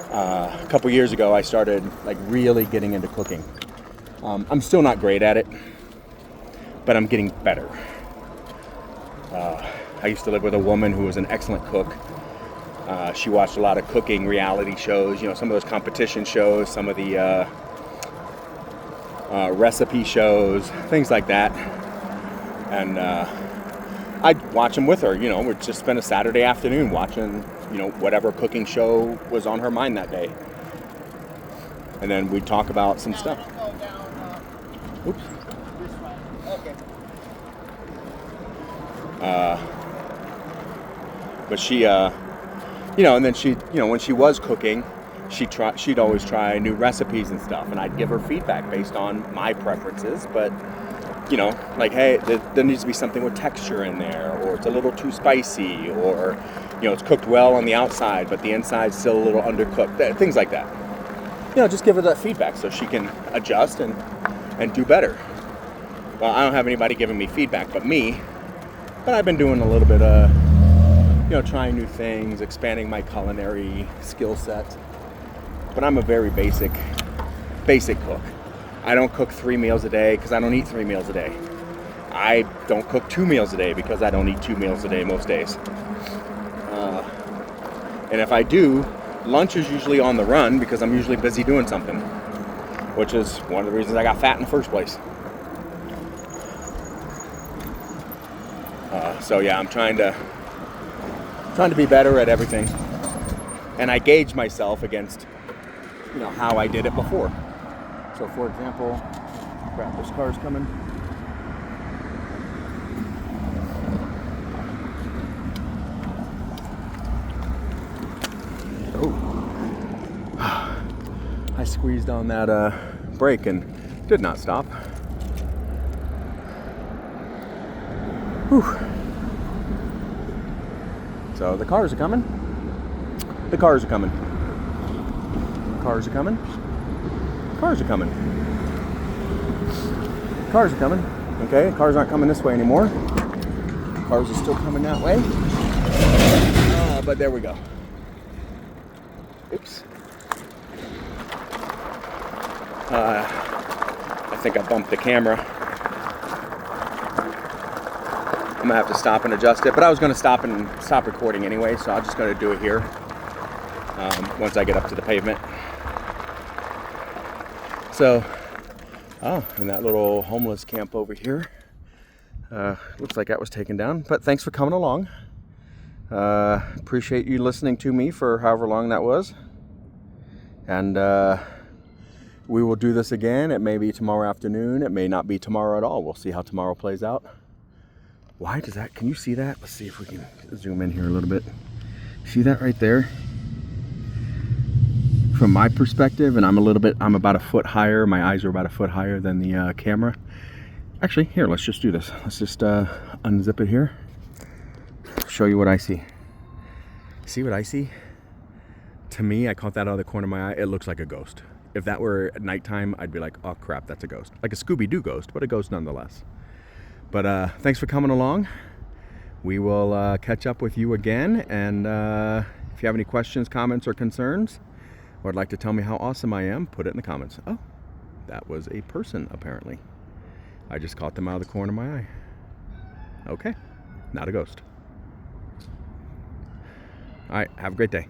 a couple years ago I started like really getting into cooking. I'm still not great at it, but I'm getting better. I used to live with a woman who was an excellent cook. She watched a lot of cooking reality shows, you know, some of those competition shows, some of the recipe shows, things like that. And I'd watch them with her, you know, we'd just spend a Saturday afternoon watching, you know, whatever cooking show was on her mind that day. And then we'd talk about some stuff. Oops. Okay. But she, you know, and then she, you know, when she was cooking, she'd always try new recipes and stuff, and I'd give her feedback based on my preferences. But, you know, like, hey, there needs to be something with texture in there, or it's a little too spicy, or, you know, it's cooked well on the outside, but the inside's still a little undercooked, things like that. You know, just give her that feedback so she can adjust and do better. Well, I don't have anybody giving me feedback but me, but I've been doing a little bit of, you know, trying new things, expanding my culinary skill set. But I'm a very basic cook. I don't cook 3 meals a day because I don't eat 3 meals a day. I don't cook 2 meals a day because I don't eat 2 meals a day most days. And if I do, lunch is usually on the run because I'm usually busy doing something, which is one of the reasons I got fat in the first place. So yeah, I'm trying to be better at everything, and I gauge myself against, you know, how I did it before. So for example, crap, this car's coming. Oh, I squeezed on that brake and did not stop. Whew. So the cars are coming. The cars are coming. Cars are coming. Cars are coming. Cars are coming. Okay, cars aren't coming this way anymore. Cars are still coming that way. But there we go. Oops. I think I bumped the camera. I'm gonna have to stop and adjust it, but I was gonna stop recording anyway, so I'm just gonna do it here once I get up to the pavement. So, and that little homeless camp over here, looks like that was taken down, but thanks for coming along. Appreciate you listening to me for however long that was. And we will do this again. It may be tomorrow afternoon. It may not be tomorrow at all. We'll see how tomorrow plays out. Why does that, can you see that? Let's see if we can zoom in here a little bit. See that right there? from my perspective, and I'm about a foot higher. My eyes are about a foot higher than the camera. Actually, here, let's just do this. Let's just unzip it here. Show you what I see. See what I see? To me, I caught that out of the corner of my eye. It looks like a ghost. If that were at nighttime, I'd be like, oh crap, that's a ghost. Like a Scooby-Doo ghost, but a ghost nonetheless. But thanks for coming along. We will catch up with you again. And if you have any questions, comments, or concerns, or would like to tell me how awesome I am, put it in the comments. Oh, that was a person, apparently. I just caught them out of the corner of my eye. Okay, not a ghost. All right, have a great day.